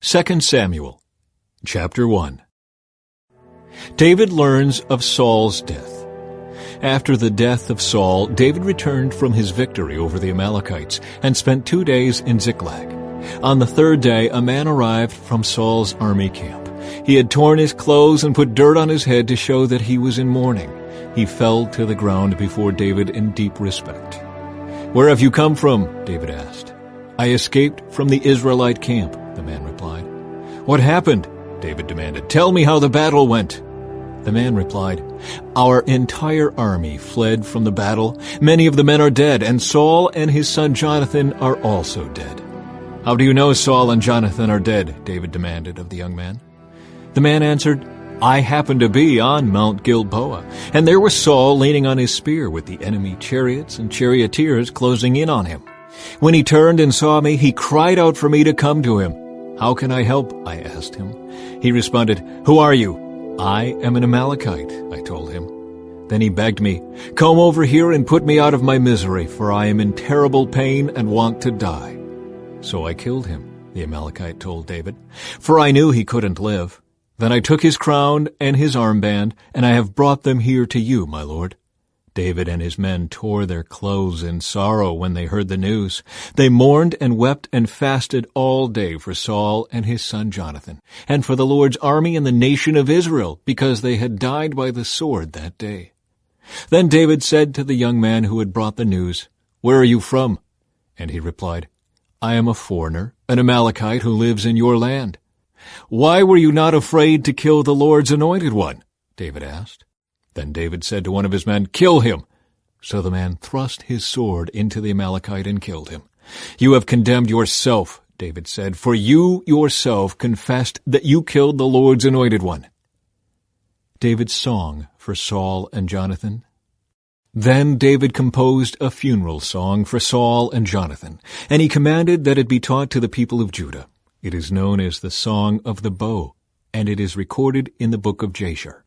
2 Samuel, chapter 1. David learns of Saul's death. After the death of Saul, David returned from his victory over the Amalekites and spent 2 days in Ziklag. On the third day, a man arrived from Saul's army camp. He had torn his clothes and put dirt on his head to show that he was in mourning. He fell to the ground before David in deep respect. "Where have you come from?" David asked. "I escaped from the Israelite camp," the man replied. "What happened?" David demanded. "Tell me how the battle went." The man replied, "Our entire army fled from the battle. Many of the men are dead, and Saul and his son Jonathan are also dead." "How do you know Saul and Jonathan are dead?" David demanded of the young man. The man answered, "I happened to be on Mount Gilboa, and there was Saul leaning on his spear with the enemy chariots and charioteers closing in on him. When he turned and saw me, he cried out for me to come to him. 'How can I help?' I asked him. He responded, 'Who are you?' 'I am an Amalekite,' I told him. Then he begged me, 'Come over here and put me out of my misery, for I am in terrible pain and want to die.' So I killed him," the Amalekite told David, "for I knew he couldn't live. Then I took his crown and his armband, and I have brought them here to you, my lord." David and his men tore their clothes in sorrow when they heard the news. They mourned and wept and fasted all day for Saul and his son Jonathan, and for the Lord's army and the nation of Israel, because they had died by the sword that day. Then David said to the young man who had brought the news, "Where are you from?" And he replied, "I am a foreigner, an Amalekite who lives in your land." "Why were you not afraid to kill the Lord's anointed one?" David asked. Then David said to one of his men, "Kill him." So the man thrust his sword into the Amalekite and killed him. "You have condemned yourself," David said, "for you yourself confessed that you killed the Lord's anointed one." David's song for Saul and Jonathan. Then David composed a funeral song for Saul and Jonathan, and he commanded that it be taught to the people of Judah. It is known as the Song of the Bow, and it is recorded in the book of Jasher.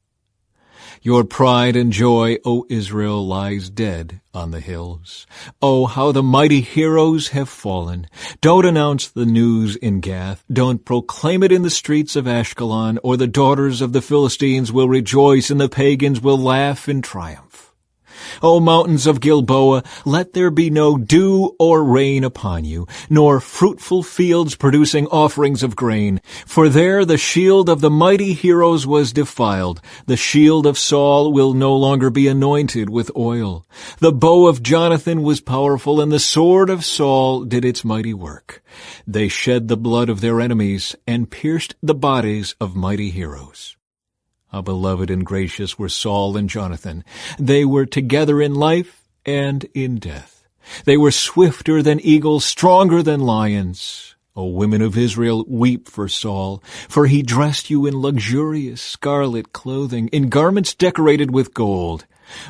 "Your pride and joy, O Israel, lies dead on the hills. Oh, how the mighty heroes have fallen. Don't announce the news in Gath. Don't proclaim it in the streets of Ashkelon, or the daughters of the Philistines will rejoice and the pagans will laugh in triumph. O mountains of Gilboa, let there be no dew or rain upon you, nor fruitful fields producing offerings of grain. For there the shield of the mighty heroes was defiled. The shield of Saul will no longer be anointed with oil. The bow of Jonathan was powerful, and the sword of Saul did its mighty work. They shed the blood of their enemies and pierced the bodies of mighty heroes. How beloved and gracious were Saul and Jonathan. They were together in life and in death. They were swifter than eagles, stronger than lions. O women of Israel, weep for Saul, for he dressed you in luxurious scarlet clothing, in garments decorated with gold.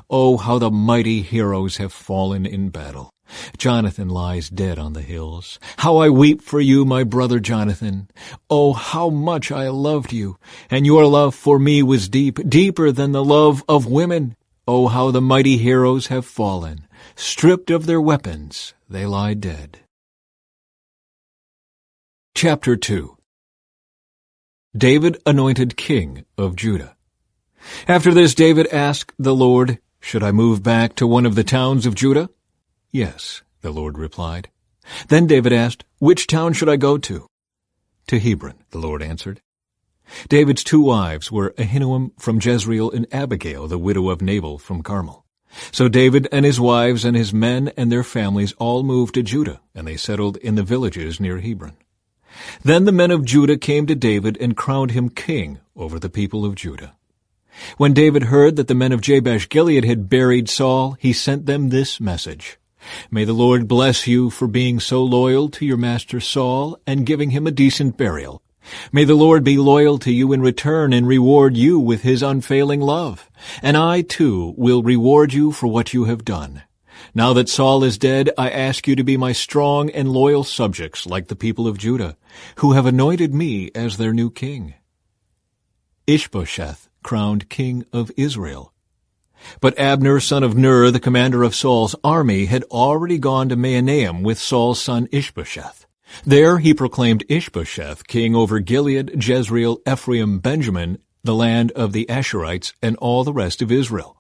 Oh, how the mighty heroes have fallen in battle. Jonathan lies dead on the hills. How I weep for you, my brother Jonathan. Oh, how much I loved you, and your love for me was deep, deeper than the love of women. Oh, how the mighty heroes have fallen. Stripped of their weapons, they lie dead. Chapter 2. David anointed king of Judah. After this, David asked the Lord, "Should I move back to one of the towns of Judah?" "Yes," the Lord replied. Then David asked, "Which town should I go to?" "To Hebron," the Lord answered. David's 2 wives were Ahinoam from Jezreel and Abigail, the widow of Nabal from Carmel. So David and his wives and his men and their families all moved to Judah, and they settled in the villages near Hebron. Then the men of Judah came to David and crowned him king over the people of Judah. When David heard that the men of Jabesh-Gilead had buried Saul, he sent them this message: "May the Lord bless you for being so loyal to your master Saul and giving him a decent burial. May the Lord be loyal to you in return and reward you with his unfailing love. And I, too, will reward you for what you have done. Now that Saul is dead, I ask you to be my strong and loyal subjects like the people of Judah, who have anointed me as their new king." Ishbosheth crowned king of Israel. But Abner, son of Ner, the commander of Saul's army, had already gone to Mahanaim with Saul's son Ishbosheth. There he proclaimed Ishbosheth king over Gilead, Jezreel, Ephraim, Benjamin, the land of the Asherites, and all the rest of Israel.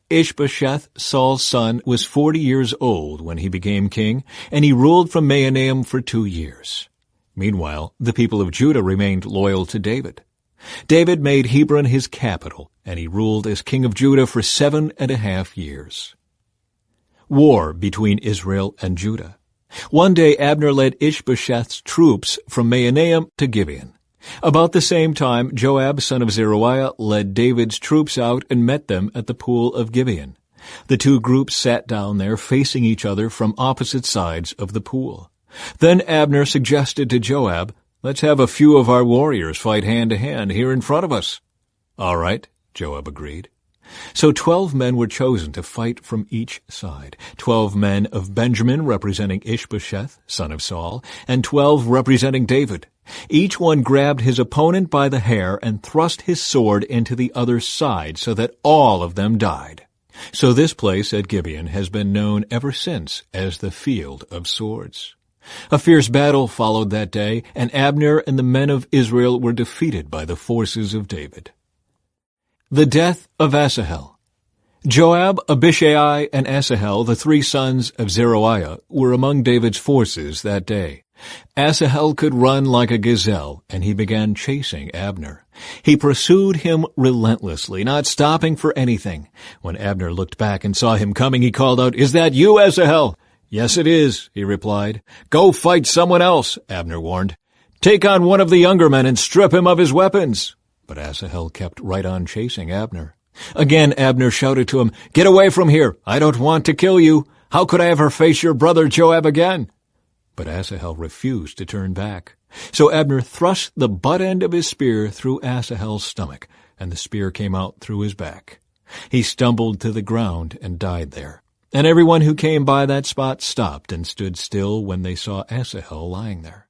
Ishbosheth, Saul's son, was 40 years old when he became king, and he ruled from Mahanaim for 2 years. Meanwhile, the people of Judah remained loyal to David. David made Hebron his capital, and he ruled as king of Judah for 7.5 years. War between Israel and Judah. One day Abner led Ishbosheth's troops from Mahanaim to Gibeon. About the same time, Joab, son of Zeruiah, led David's troops out and met them at the pool of Gibeon. The two groups sat down there facing each other from opposite sides of the pool. Then Abner suggested to Joab, "Let's have a few of our warriors fight hand-to-hand here in front of us." "All right," Joab agreed. So 12 men were chosen to fight from each side, 12 men of Benjamin representing Ishbosheth, son of Saul, and 12 representing David. Each one grabbed his opponent by the hair and thrust his sword into the other side so that all of them died. So this place at Gibeon has been known ever since as the Field of Swords. A fierce battle followed that day, and Abner and the men of Israel were defeated by the forces of David. The death of Asahel. Joab, Abishai, and Asahel, the 3 sons of Zeruiah, were among David's forces that day. Asahel could run like a gazelle, and he began chasing Abner. He pursued him relentlessly, not stopping for anything. When Abner looked back and saw him coming, he called out, "Is that you, Asahel?" "Yes, it is," he replied. "Go fight someone else," Abner warned. "Take on one of the younger men and strip him of his weapons." But Asahel kept right on chasing Abner. Again Abner shouted to him, "Get away from here! I don't want to kill you! How could I ever face your brother Joab again?" But Asahel refused to turn back. So Abner thrust the butt end of his spear through Asahel's stomach, and the spear came out through his back. He stumbled to the ground and died there. And everyone who came by that spot stopped and stood still when they saw Asahel lying there.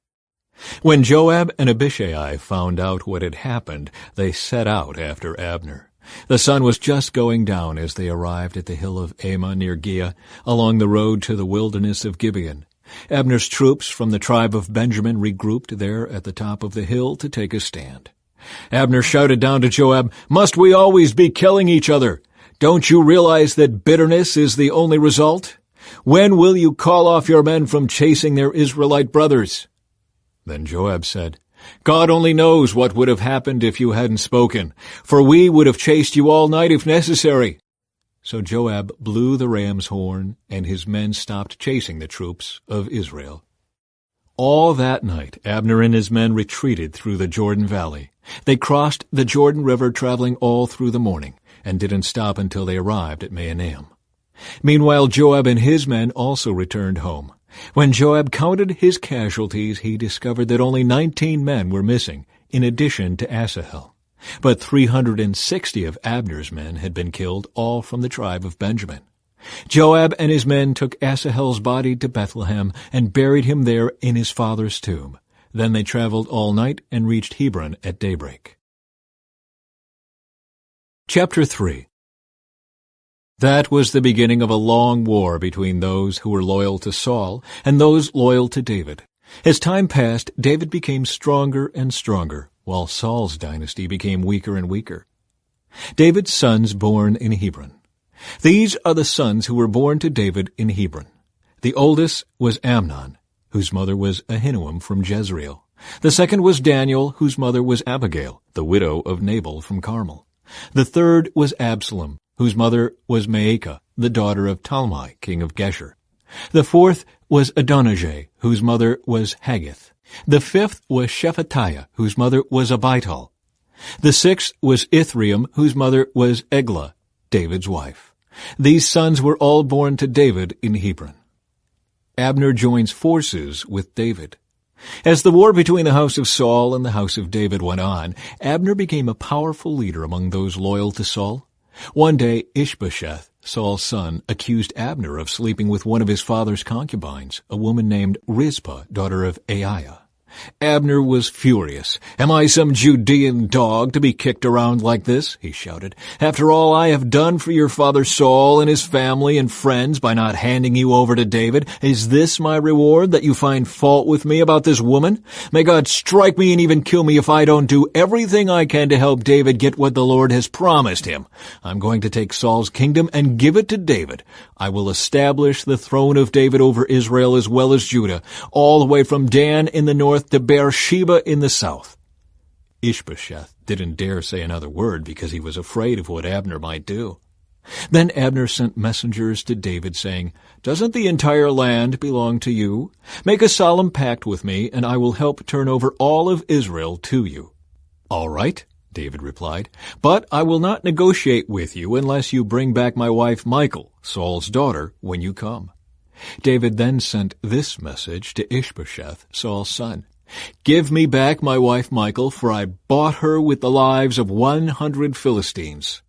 When Joab and Abishai found out what had happened, they set out after Abner. The sun was just going down as they arrived at the hill of Ammah near Giah, along the road to the wilderness of Gibeon. Abner's troops from the tribe of Benjamin regrouped there at the top of the hill to take a stand. Abner shouted down to Joab, "Must we always be killing each other? Don't you realize that bitterness is the only result? When will you call off your men from chasing their Israelite brothers?" Then Joab said, "God only knows what would have happened if you hadn't spoken, for we would have chased you all night if necessary." So Joab blew the ram's horn, and his men stopped chasing the troops of Israel. All that night Abner and his men retreated through the Jordan Valley. They crossed the Jordan River traveling all through the morning, and didn't stop until they arrived at Mahanaim. Meanwhile Joab and his men also returned home. When Joab counted his casualties, he discovered that only 19 men were missing, in addition to Asahel. But 360 of Abner's men had been killed, all from the tribe of Benjamin. Joab and his men took Asahel's body to Bethlehem and buried him there in his father's tomb. Then they traveled all night and reached Hebron at daybreak. Chapter 3. That was the beginning of a long war between those who were loyal to Saul and those loyal to David. As time passed, David became stronger and stronger, while Saul's dynasty became weaker and weaker. David's sons born in Hebron. These are the sons who were born to David in Hebron. The oldest was Amnon, whose mother was Ahinoam from Jezreel. The second was Daniel, whose mother was Abigail, the widow of Nabal from Carmel. The third was Absalom, whose mother was Maacah, the daughter of Talmai, king of Geshur. The fourth was Adonijah, whose mother was Haggith. The fifth was Shephatiah, whose mother was Abital. The sixth was Ithream, whose mother was Eglah, David's wife. These sons were all born to David in Hebron. Abner joins forces with David. As the war between the house of Saul and the house of David went on, Abner became a powerful leader among those loyal to Saul. One day, Ishbosheth, Saul's son, accused Abner of sleeping with one of his father's concubines, a woman named Rizpah, daughter of Aiah. Abner was furious. "Am I some Judean dog to be kicked around like this?" he shouted. "After all I have done for your father Saul and his family and friends by not handing you over to David, is this my reward, that you find fault with me about this woman? May God strike me and even kill me if I don't do everything I can to help David get what the Lord has promised him. I'm going to take Saul's kingdom and give it to David. I will establish the throne of David over Israel as well as Judah, all the way from Dan in the north to Bathsheba in the south." Ishbosheth didn't dare say another word because he was afraid of what Abner might do. Then Abner sent messengers to David saying, "Doesn't the entire land belong to you? Make a solemn pact with me, and I will help turn over all of Israel to you." "All right," David replied, "but I will not negotiate with you unless you bring back my wife Michal, Saul's daughter, when you come." David then sent this message to Ishbosheth, Saul's son. "Give me back my wife Michal, for I bought her with the lives of 100 Philistines."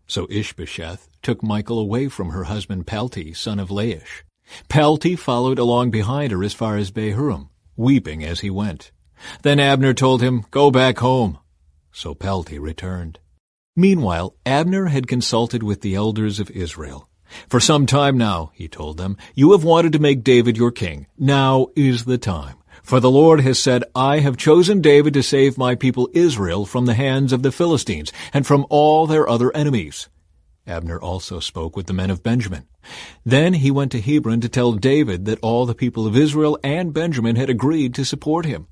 So Ishbosheth took Michal away from her husband Palti, son of Laish. Palti followed along behind her as far as Bahurim, weeping as he went. Then Abner told him, "Go back home." So Palti returned. Meanwhile, Abner had consulted with the elders of Israel. "For some time now," he told them, "you have wanted to make David your king. Now is the time. For the Lord has said, I have chosen David to save my people Israel from the hands of the Philistines and from all their other enemies." Abner also spoke with the men of Benjamin. Then he went to Hebron to tell David that all the people of Israel and Benjamin had agreed to support him.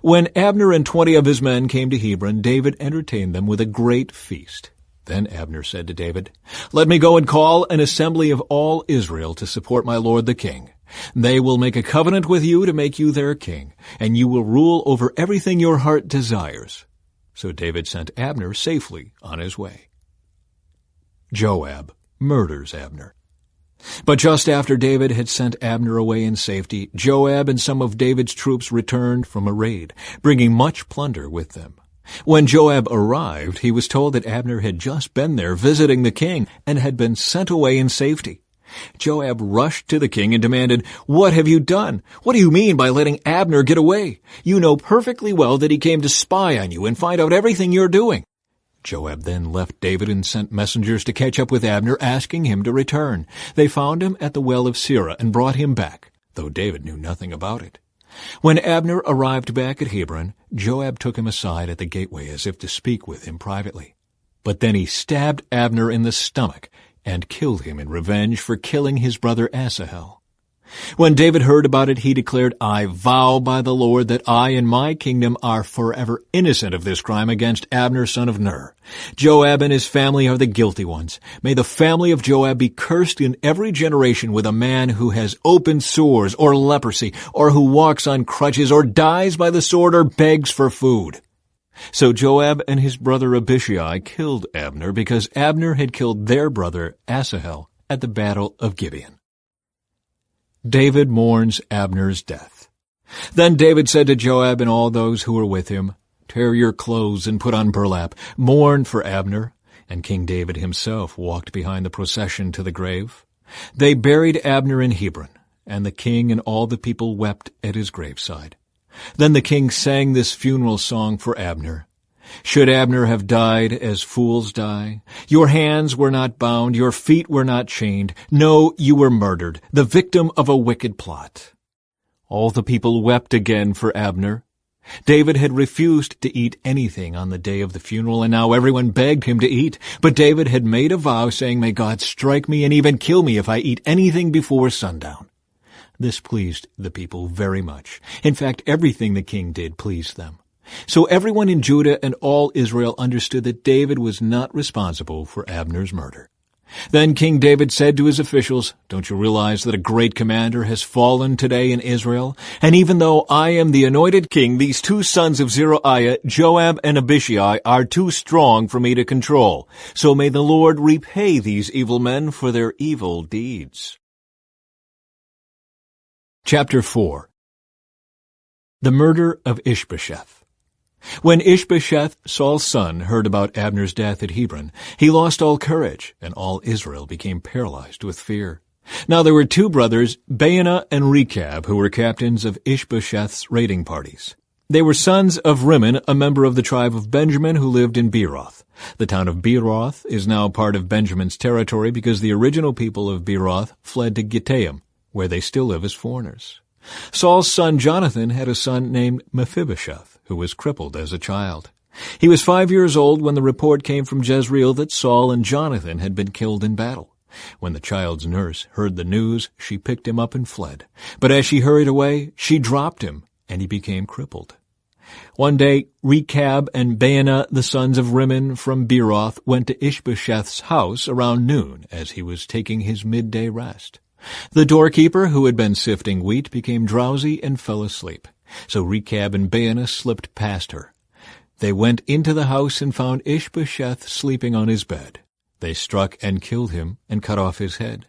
When Abner and 20 of his men came to Hebron, David entertained them with a great feast. Then Abner said to David, "Let me go and call an assembly of all Israel to support my lord the king. They will make a covenant with you to make you their king, and you will rule over everything your heart desires." So David sent Abner safely on his way. Joab murders Abner. But just after David had sent Abner away in safety, Joab and some of David's troops returned from a raid, bringing much plunder with them. When Joab arrived, he was told that Abner had just been there visiting the king and had been sent away in safety. Joab rushed to the king and demanded, "What have you done? What do you mean by letting Abner get away? You know perfectly well that he came to spy on you and find out everything you're doing." Joab then left David and sent messengers to catch up with Abner, asking him to return. They found him at the well of Sirah and brought him back, though David knew nothing about it. When Abner arrived back at Hebron, Joab took him aside at the gateway as if to speak with him privately. But then he stabbed Abner in the stomach and killed him in revenge for killing his brother Asahel. When David heard about it, he declared, "I vow by the Lord that I and my kingdom are forever innocent of this crime against Abner son of Ner. Joab and his family are the guilty ones. May the family of Joab be cursed in every generation with a man who has open sores or leprosy, or who walks on crutches, or dies by the sword, or begs for food." So Joab and his brother Abishai killed Abner because Abner had killed their brother Asahel at the battle of Gibeon. David mourns Abner's death. Then David said to Joab and all those who were with him, "Tear your clothes and put on burlap. Mourn for Abner." And King David himself walked behind the procession to the grave. They buried Abner in Hebron, and the king and all the people wept at his graveside. Then the king sang this funeral song for Abner. "Should Abner have died as fools die? Your hands were not bound, your feet were not chained. No, you were murdered, the victim of a wicked plot." All the people wept again for Abner. David had refused to eat anything on the day of the funeral, and now everyone begged him to eat. But David had made a vow, saying, "May God strike me and even kill me if I eat anything before sundown." This pleased the people very much. In fact, everything the king did pleased them. So everyone in Judah and all Israel understood that David was not responsible for Abner's murder. Then King David said to his officials, "Don't you realize that a great commander has fallen today in Israel? And even though I am the anointed king, these 2 sons of Zeruiah, Joab and Abishai, are too strong for me to control. So may the Lord repay these evil men for their evil deeds." Chapter 4. The murder of Ishbosheth. When Ishbosheth, Saul's son, heard about Abner's death at Hebron, he lost all courage, and all Israel became paralyzed with fear. Now there were two brothers, Baanah and Rechab, who were captains of Ishbosheth's raiding parties. They were sons of Rimmon, a member of the tribe of Benjamin who lived in Beeroth. The town of Beeroth is now part of Benjamin's territory because the original people of Beeroth fled to Gittaim, where they still live as foreigners. Saul's son Jonathan had a son named Mephibosheth, who was crippled as a child. He was 5 years old when the report came from Jezreel that Saul and Jonathan had been killed in battle. When the child's nurse heard the news, she picked him up and fled. But as she hurried away, she dropped him, and he became crippled. One day, Rechab and Baanah, the sons of Rimmon from Beeroth, went to Ishbosheth's house around noon as he was taking his midday rest. The doorkeeper, who had been sifting wheat, became drowsy and fell asleep. So Rechab and Baanah slipped past her. They went into the house and found Ishbosheth sleeping on his bed. They struck and killed him and cut off his head.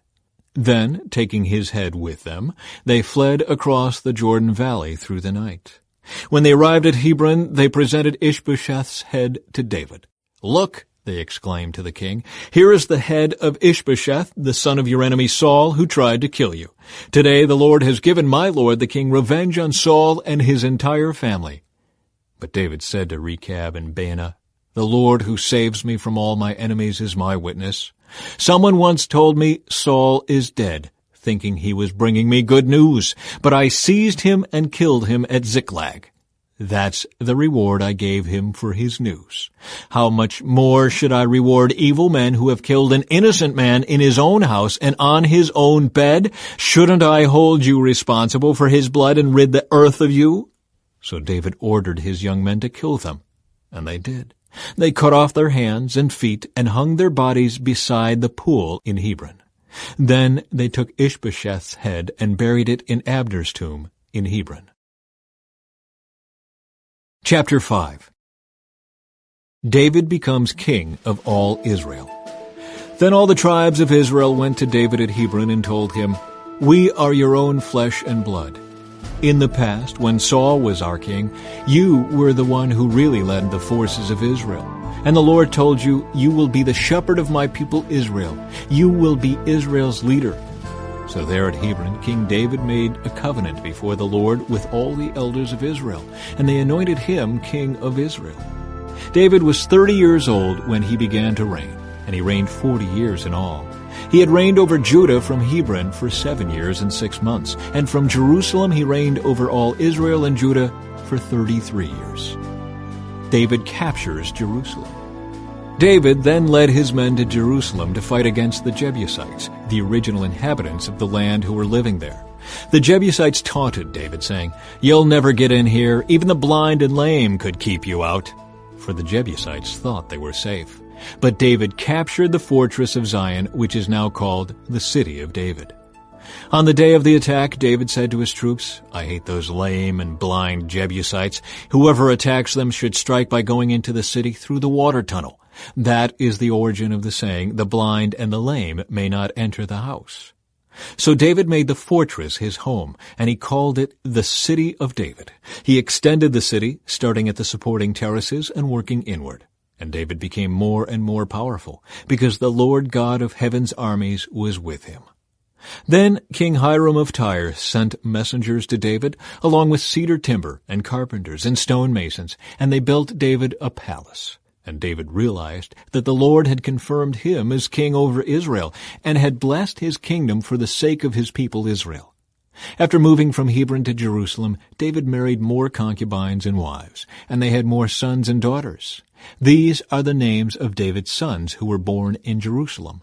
Then, taking his head with them, they fled across the Jordan Valley through the night. When they arrived at Hebron, they presented Ishbosheth's head to David. "Look," they exclaimed to the king, "here is the head of Ishbosheth, the son of your enemy Saul, who tried to kill you. Today the Lord has given my lord the king revenge on Saul and his entire family." But David said to Rechab and Baanah, "The Lord who saves me from all my enemies is my witness. Someone once told me Saul is dead, thinking he was bringing me good news, but I seized him and killed him at Ziklag. That's the reward I gave him for his news. How much more should I reward evil men who have killed an innocent man in his own house and on his own bed? Shouldn't I hold you responsible for his blood and rid the earth of you?" So David ordered his young men to kill them, and they did. They cut off their hands and feet and hung their bodies beside the pool in Hebron. Then they took Ishbosheth's head and buried it in Abner's tomb in Hebron. Chapter 5. David becomes king of all Israel. Then all the tribes of Israel went to David at Hebron and told him, "We are your own flesh and blood. In the past, when Saul was our king, you were the one who really led the forces of Israel. And the Lord told you, 'You will be the shepherd of my people Israel. You will be Israel's leader.' So there at Hebron, King David made a covenant before the Lord with all the elders of Israel, and they anointed him king of Israel. David was 30 years old when he began to reign, and he reigned 40 years in all. He had reigned over Judah from Hebron for 7 years and 6 months, and from Jerusalem he reigned over all Israel and Judah for 33 years. David captures Jerusalem. David then led his men to Jerusalem to fight against the Jebusites, the original inhabitants of the land who were living there. The Jebusites taunted David, saying, "You'll never get in here. Even the blind and lame could keep you out." For the Jebusites thought they were safe. But David captured the fortress of Zion, which is now called the City of David. On the day of the attack, David said to his troops, "I hate those lame and blind Jebusites. Whoever attacks them should strike by going into the city through the water tunnel." That is the origin of the saying, "The blind and the lame may not enter the house." So David made the fortress his home, and he called it the City of David. He extended the city, starting at the supporting terraces and working inward. And David became more and more powerful, because the Lord God of heaven's armies was with him. Then King Hiram of Tyre sent messengers to David, along with cedar timber and carpenters and stonemasons, and they built David a palace. And David realized that the Lord had confirmed him as king over Israel, and had blessed his kingdom for the sake of his people Israel. After moving from Hebron to Jerusalem, David married more concubines and wives, and they had more sons and daughters. These are the names of David's sons who were born in Jerusalem: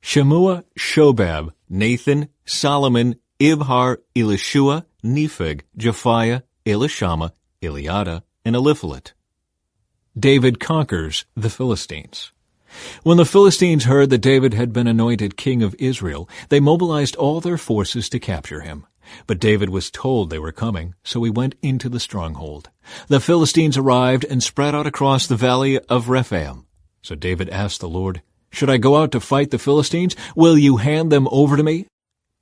Shemua, Shobab, Nathan, Solomon, Ibhar, Elishua, Nepheg, Japhiah, Elishama, Eliada, and Eliphalet. David conquers the Philistines. When the Philistines heard that David had been anointed king of Israel, they mobilized all their forces to capture him. But David was told they were coming, so he went into the stronghold. The Philistines arrived and spread out across the valley of Rephaim. So David asked the Lord, "Should I go out to fight the Philistines? Will you hand them over to me?"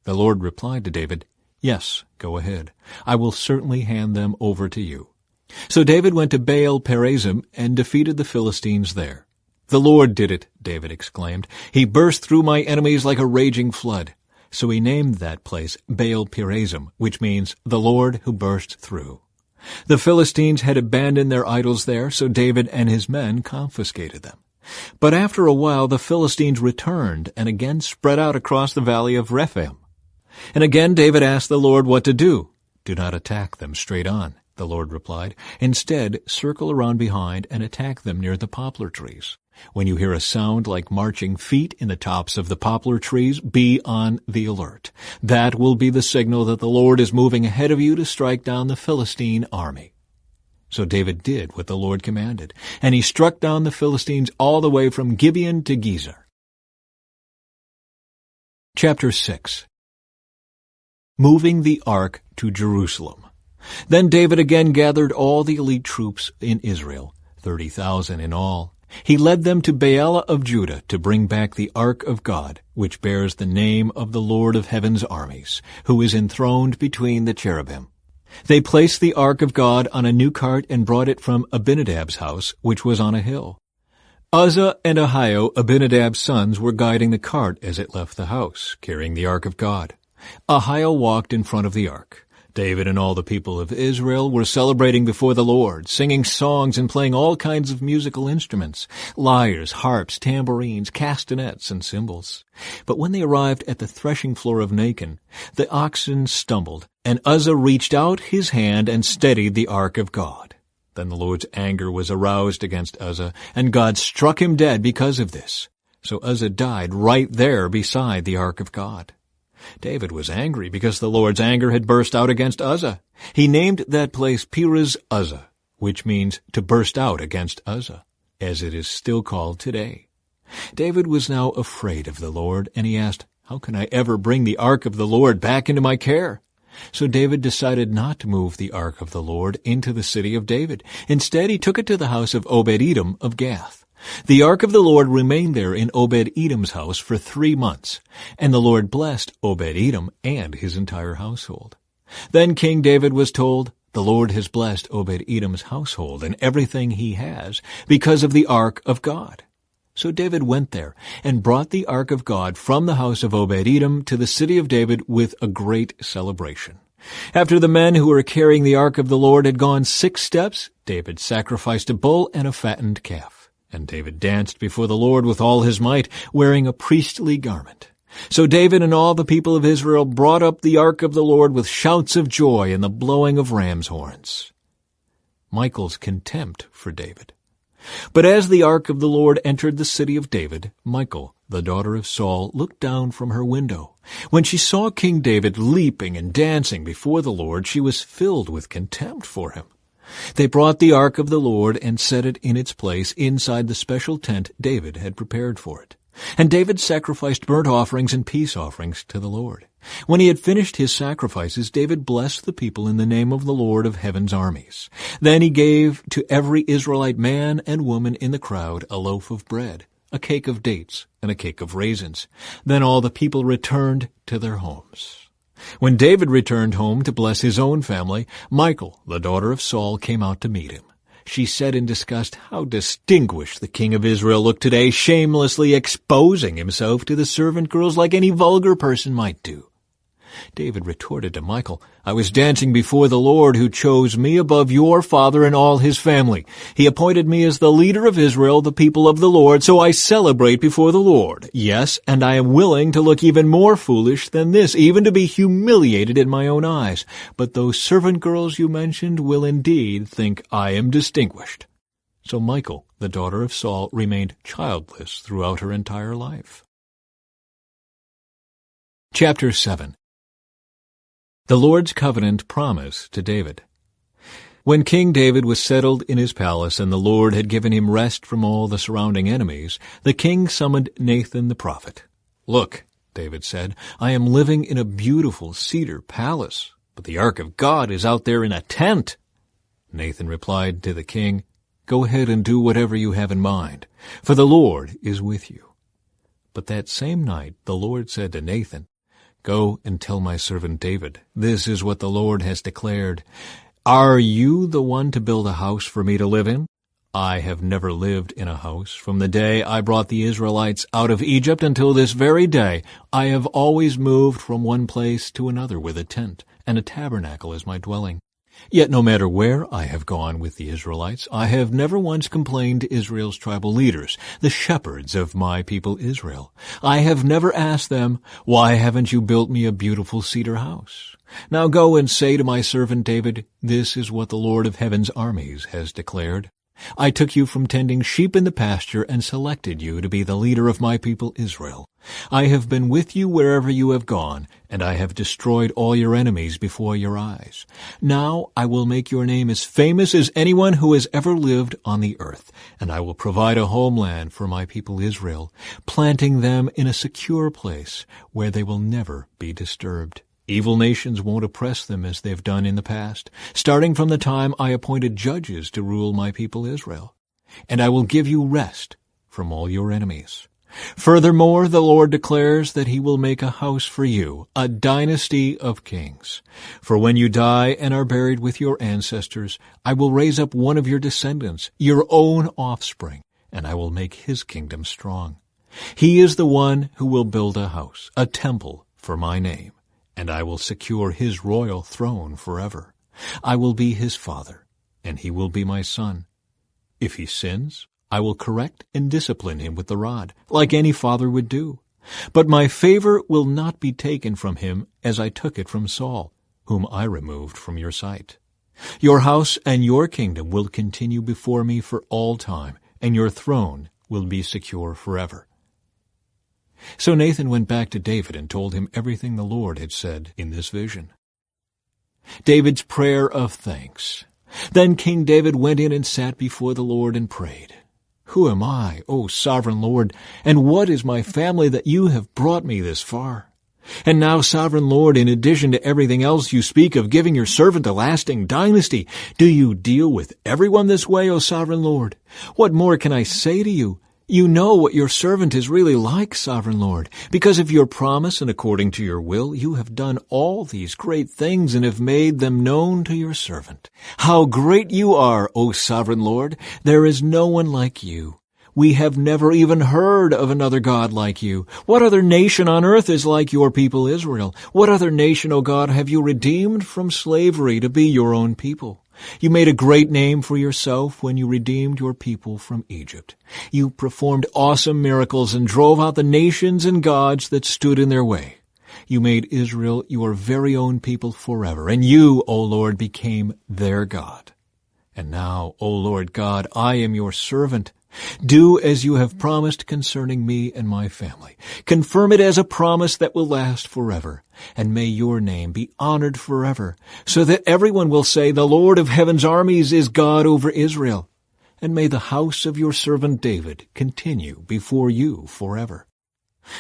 The Lord replied to David, "Yes, go ahead. I will certainly hand them over to you." So David went to Baal Perazim and defeated the Philistines there. "The Lord did it," David exclaimed. "He burst through my enemies like a raging flood. So he named that place Baal-Perazim, which means the Lord who burst through. The Philistines had abandoned their idols there, so David and his men confiscated them. But after a while the Philistines returned and again spread out across the valley of Rephaim. And again David asked the Lord what to do. "Do not attack them straight on," the Lord replied. "Instead, circle around behind and attack them near the poplar trees. When you hear a sound like marching feet in the tops of the poplar trees, be on the alert. That will be the signal that the Lord is moving ahead of you to strike down the Philistine army." So David did what the Lord commanded, and he struck down the Philistines all the way from Gibeon to Gezer. Chapter 6. Moving the Ark to Jerusalem. Then David again gathered all the elite troops in Israel, 30,000 in all. He led them to Baalah of Judah to bring back the Ark of God, which bears the name of the Lord of heaven's armies, who is enthroned between the cherubim. They placed the Ark of God on a new cart and brought it from Abinadab's house, which was on a hill. Uzzah and Ahio, Abinadab's sons, were guiding the cart as it left the house, carrying the Ark of God. Ahio walked in front of the Ark. David and all the people of Israel were celebrating before the Lord, singing songs and playing all kinds of musical instruments, lyres, harps, tambourines, castanets, and cymbals. But when they arrived at the threshing floor of Nacon, the oxen stumbled, and Uzzah reached out his hand and steadied the Ark of God. Then the Lord's anger was aroused against Uzzah, and God struck him dead because of this. So Uzzah died right there beside the Ark of God. David was angry because the Lord's anger had burst out against Uzzah. He named that place Perez Uzzah, which means to burst out against Uzzah, as it is still called today. David was now afraid of the Lord, and he asked, "How can I ever bring the Ark of the Lord back into my care?" So David decided not to move the Ark of the Lord into the city of David. Instead, he took it to the house of Obed-Edom of Gath. The Ark of the Lord remained there in Obed-Edom's house for 3 months, and the Lord blessed Obed-Edom and his entire household. Then King David was told, "The Lord has blessed Obed-Edom's household and everything he has because of the Ark of God." So David went there and brought the Ark of God from the house of Obed-Edom to the city of David with a great celebration. After the men who were carrying the Ark of the Lord had gone 6 steps, David sacrificed a bull and a fattened calf. And David danced before the Lord with all his might, wearing a priestly garment. So David and all the people of Israel brought up the Ark of the Lord with shouts of joy and the blowing of ram's horns. Michal's contempt for David. But as the Ark of the Lord entered the city of David, Michal, the daughter of Saul, looked down from her window. When she saw King David leaping and dancing before the Lord, she was filled with contempt for him. They brought the Ark of the Lord and set it in its place inside the special tent David had prepared for it. And David sacrificed burnt offerings and peace offerings to the Lord. When he had finished his sacrifices, David blessed the people in the name of the Lord of heaven's armies. Then he gave to every Israelite man and woman in the crowd a loaf of bread, a cake of dates, and a cake of raisins. Then all the people returned to their homes. When David returned home to bless his own family, Michal, the daughter of Saul, came out to meet him. She said in disgust, "How distinguished the king of Israel looked today, shamelessly exposing himself to the servant girls like any vulgar person might do." David retorted to Michal, "I was dancing before the Lord who chose me above your father and all his family. He appointed me as the leader of Israel, the people of the Lord, so I celebrate before the Lord. Yes, and I am willing to look even more foolish than this, even to be humiliated in my own eyes. But those servant girls you mentioned will indeed think I am distinguished." So Michal, the daughter of Saul, remained childless throughout her entire life. Chapter 7. The Lord's covenant promise to David. When King David was settled in his palace and the Lord had given him rest from all the surrounding enemies, the king summoned Nathan the prophet. "Look," David said, "I am living in a beautiful cedar palace, but the Ark of God is out there in a tent." Nathan replied to the king, "Go ahead and do whatever you have in mind, for the Lord is with you." But that same night the Lord said to Nathan, "Go and tell my servant David, this is what the Lord has declared. Are you the one to build a house for me to live in? I have never lived in a house. From the day I brought the Israelites out of Egypt until this very day, I have always moved from one place to another with a tent, and a tabernacle as my dwelling. Yet no matter where I have gone with the Israelites, I have never once complained to Israel's tribal leaders, the shepherds of my people Israel. I have never asked them, "Why haven't you built me a beautiful cedar house?" Now go and say to my servant David, "This is what the Lord of heaven's armies has declared. I took you from tending sheep in the pasture and selected you to be the leader of my people Israel. I have been with you wherever you have gone, and I have destroyed all your enemies before your eyes. Now I will make your name as famous as anyone who has ever lived on the earth, and I will provide a homeland for my people Israel, planting them in a secure place where they will never be disturbed. Evil nations won't oppress them as they've done in the past, starting from the time I appointed judges to rule my people Israel. And I will give you rest from all your enemies. Furthermore, the Lord declares that he will make a house for you, a dynasty of kings. For when you die and are buried with your ancestors, I will raise up one of your descendants, your own offspring, and I will make his kingdom strong. He is the one who will build a house, a temple for my name, and I will secure his royal throne forever. I will be his father, and he will be my son. If he sins, I will correct and discipline him with the rod, like any father would do. But my favor will not be taken from him as I took it from Saul, whom I removed from your sight. Your house and your kingdom will continue before me for all time, and your throne will be secure forever." So Nathan went back to David and told him everything the Lord had said in this vision. David's prayer of thanks. Then King David went in and sat before the Lord and prayed. "Who am I, O sovereign Lord, and what is my family that you have brought me this far? And now, sovereign Lord, in addition to everything else you speak of giving your servant a lasting dynasty, do you deal with everyone this way, O sovereign Lord? What more can I say to you? You know what your servant is really like, sovereign Lord. Because of your promise and according to your will, you have done all these great things and have made them known to your servant. How great you are, O sovereign Lord! There is no one like you. We have never even heard of another God like you. What other nation on earth is like your people Israel? What other nation, O God, have you redeemed from slavery to be your own people? You made a great name for yourself when you redeemed your people from Egypt. You performed awesome miracles and drove out the nations and gods that stood in their way. You made Israel your very own people forever, and you, O Lord, became their God. And now, O Lord God, I am your servant. Do as you have promised concerning me and my family. Confirm it as a promise that will last forever. And may your name be honored forever, so that everyone will say, the Lord of heaven's armies is God over Israel. And may the house of your servant David continue before you forever.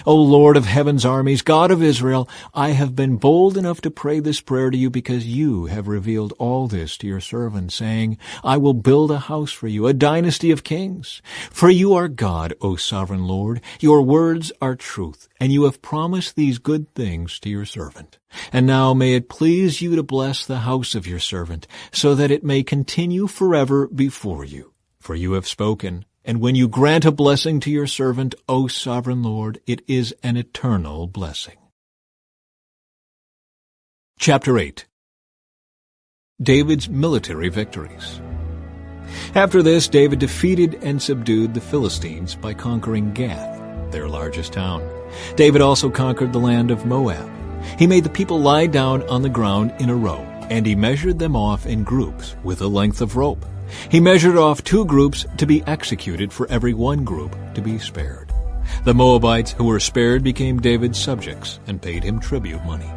O Lord of heaven's armies, God of Israel, I have been bold enough to pray this prayer to you because you have revealed all this to your servant, saying, I will build a house for you, a dynasty of kings. For you are God, O sovereign Lord. Your words are truth, and you have promised these good things to your servant. And now may it please you to bless the house of your servant, so that it may continue forever before you. For you have spoken, and when you grant a blessing to your servant, O sovereign Lord, it is an eternal blessing. Chapter 8. David's military victories. After this, David defeated and subdued the Philistines by conquering Gath, their largest town. David also conquered the land of Moab. He made the people lie down on the ground in a row, and he measured them off in groups with a length of rope. He measured off 2 groups to be executed for every 1 group to be spared. The Moabites who were spared became David's subjects and paid him tribute money.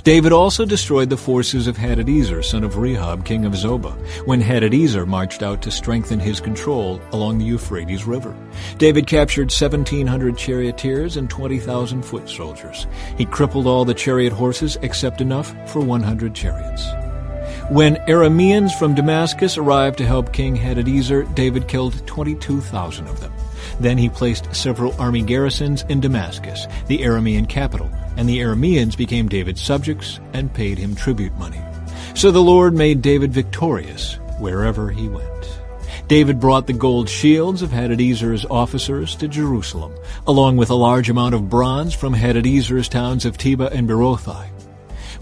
David also destroyed the forces of Hadadezer, son of Rehob, king of Zobah, when Hadadezer marched out to strengthen his control along the Euphrates River. David captured 1,700 charioteers and 20,000 foot soldiers. He crippled all the chariot horses except enough for 100 chariots. When Arameans from Damascus arrived to help King Hadadezer, David killed 22,000 of them. Then he placed several army garrisons in Damascus, the Aramean capital, and the Arameans became David's subjects and paid him tribute money. So the Lord made David victorious wherever he went. David brought the gold shields of Hadadezer's officers to Jerusalem, along with a large amount of bronze from Hadadezer's towns of Teba and Berothai.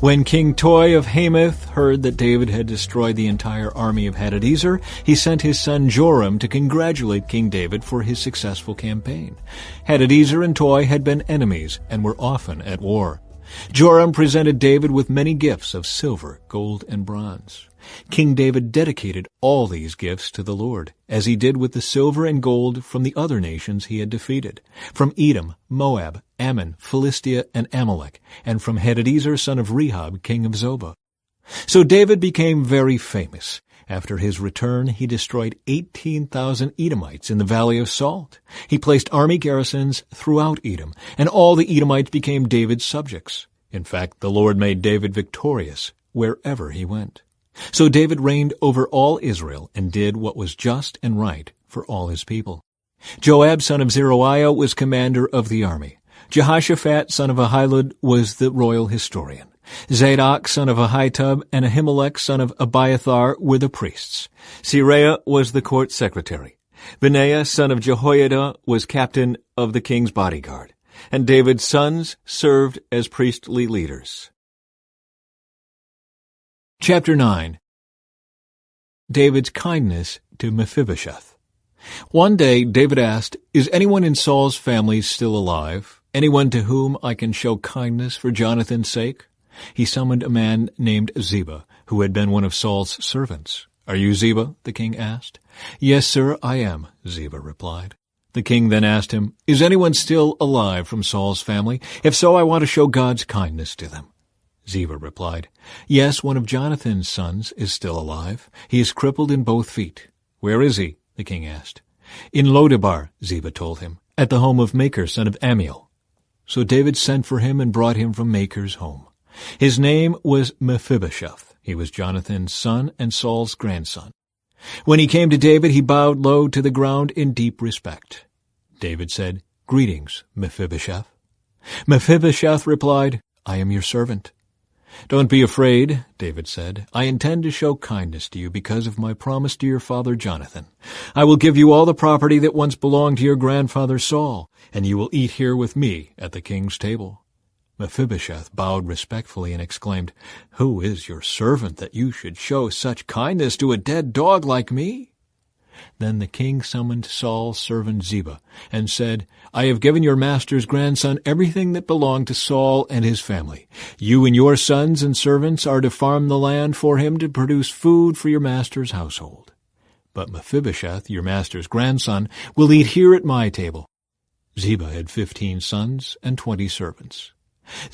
When King Toi of Hamath heard that David had destroyed the entire army of Hadadezer, he sent his son Joram to congratulate King David for his successful campaign. Hadadezer and Toi had been enemies and were often at war. Joram presented David with many gifts of silver, gold, and bronze. King David dedicated all these gifts to the Lord, as he did with the silver and gold from the other nations he had defeated, from Edom, Moab, Ammon, Philistia, and Amalek, and from Hadadezer son of Rehob, king of Zobah. So David became very famous. After his return, he destroyed 18,000 Edomites in the Valley of Salt. He placed army garrisons throughout Edom, and all the Edomites became David's subjects. In fact, the Lord made David victorious wherever he went. So David reigned over all Israel and did what was just and right for all his people. Joab, son of Zeruiah, was commander of the army. Jehoshaphat, son of Ahilud, was the royal historian. Zadok, son of Ahitub, and Ahimelech, son of Abiathar, were the priests. Seraiah was the court secretary. Benaiah, son of Jehoiada, was captain of the king's bodyguard. And David's sons served as priestly leaders. Chapter 9. David's kindness to Mephibosheth. One day David asked, "Is anyone in Saul's family still alive? Anyone to whom I can show kindness for Jonathan's sake?" He summoned a man named Ziba, who had been one of Saul's servants. "Are you Ziba?" the king asked. "Yes, sir, I am," Ziba replied. The king then asked him, "Is anyone still alive from Saul's family? If so, I want to show God's kindness to them." Ziba replied, "Yes, one of Jonathan's sons is still alive. He is crippled in both feet." "Where is he?" the king asked. "In Lodebar," Ziba told him, "at the home of Machir, son of Ammiel." So David sent for him and brought him from Machir's home. His name was Mephibosheth. He was Jonathan's son and Saul's grandson. When he came to David, he bowed low to the ground in deep respect. David said, "Greetings, Mephibosheth." Mephibosheth replied, "I am your servant." "Don't be afraid," David said. "I intend to show kindness to you because of my promise to your father Jonathan. I will give you all the property that once belonged to your grandfather Saul, and you will eat here with me at the king's table." Mephibosheth bowed respectfully and exclaimed, "Who is your servant that you should show such kindness to a dead dog like me?" Then the king summoned Saul's servant Ziba and said, "I have given your master's grandson everything that belonged to Saul and his family. You and your sons and servants are to farm the land for him to produce food for your master's household. But Mephibosheth, your master's grandson, will eat here at my table." Ziba had 15 sons and 20 servants.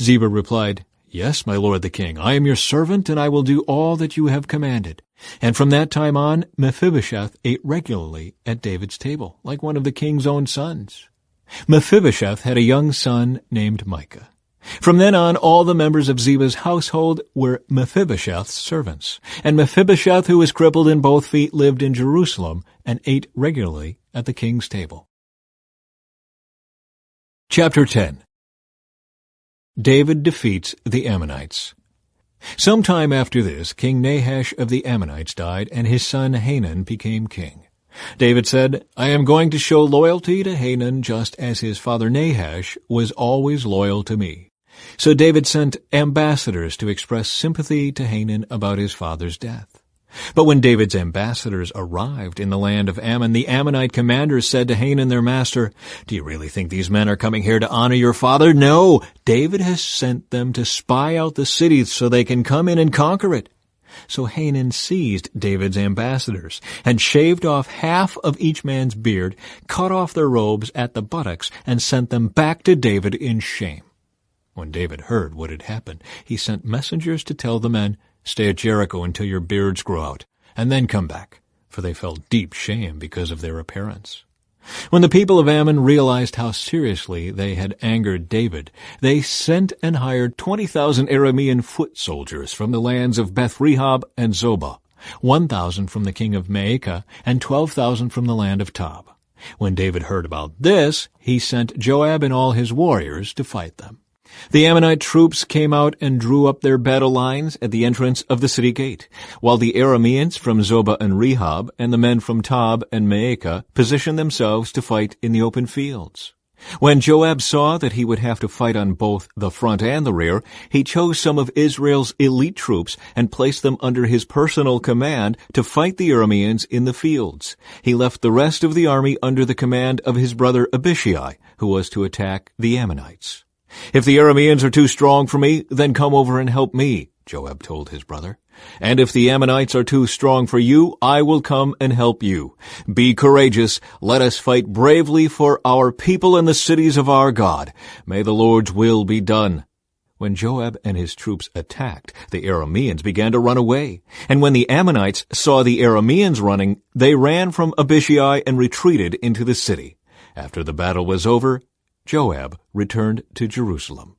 Ziba replied, "Yes, my lord the king, I am your servant, and I will do all that you have commanded." And from that time on, Mephibosheth ate regularly at David's table, like one of the king's own sons. Mephibosheth had a young son named Micah. From then on, all the members of Ziba's household were Mephibosheth's servants. And Mephibosheth, who was crippled in both feet, lived in Jerusalem and ate regularly at the king's table. Chapter 10. David defeats the Ammonites. Some time after this, King Nahash of the Ammonites died, and his son Hanun became king. David said, "I am going to show loyalty to Hanun just as his father Nahash was always loyal to me." So David sent ambassadors to express sympathy to Hanun about his father's death. But when David's ambassadors arrived in the land of Ammon, the Ammonite commanders said to Hanun their master, "Do you really think these men are coming here to honor your father? No, David has sent them to spy out the city so they can come in and conquer it." So Hanun seized David's ambassadors and shaved off half of each man's beard, cut off their robes at the buttocks, and sent them back to David in shame. When David heard what had happened, he sent messengers to tell the men, "Stay at Jericho until your beards grow out, and then come back," for they felt deep shame because of their appearance. When the people of Ammon realized how seriously they had angered David, they sent and hired 20,000 Aramean foot soldiers from the lands of Beth-rehob and Zobah, 1,000 from the king of Maacah, and 12,000 from the land of Tob. When David heard about this, he sent Joab and all his warriors to fight them. The Ammonite troops came out and drew up their battle lines at the entrance of the city gate, while the Arameans from Zobah and Rehob and the men from Tob and Maacah positioned themselves to fight in the open fields. When Joab saw that he would have to fight on both the front and the rear, he chose some of Israel's elite troops and placed them under his personal command to fight the Arameans in the fields. He left the rest of the army under the command of his brother Abishai, who was to attack the Ammonites. "If the Arameans are too strong for me, then come over and help me," Joab told his brother. "And if the Ammonites are too strong for you, I will come and help you. Be courageous. Let us fight bravely for our people and the cities of our God. May the Lord's will be done." When Joab and his troops attacked, the Arameans began to run away. And when the Ammonites saw the Arameans running, they ran from Abishai and retreated into the city. After the battle was over, Joab returned to Jerusalem.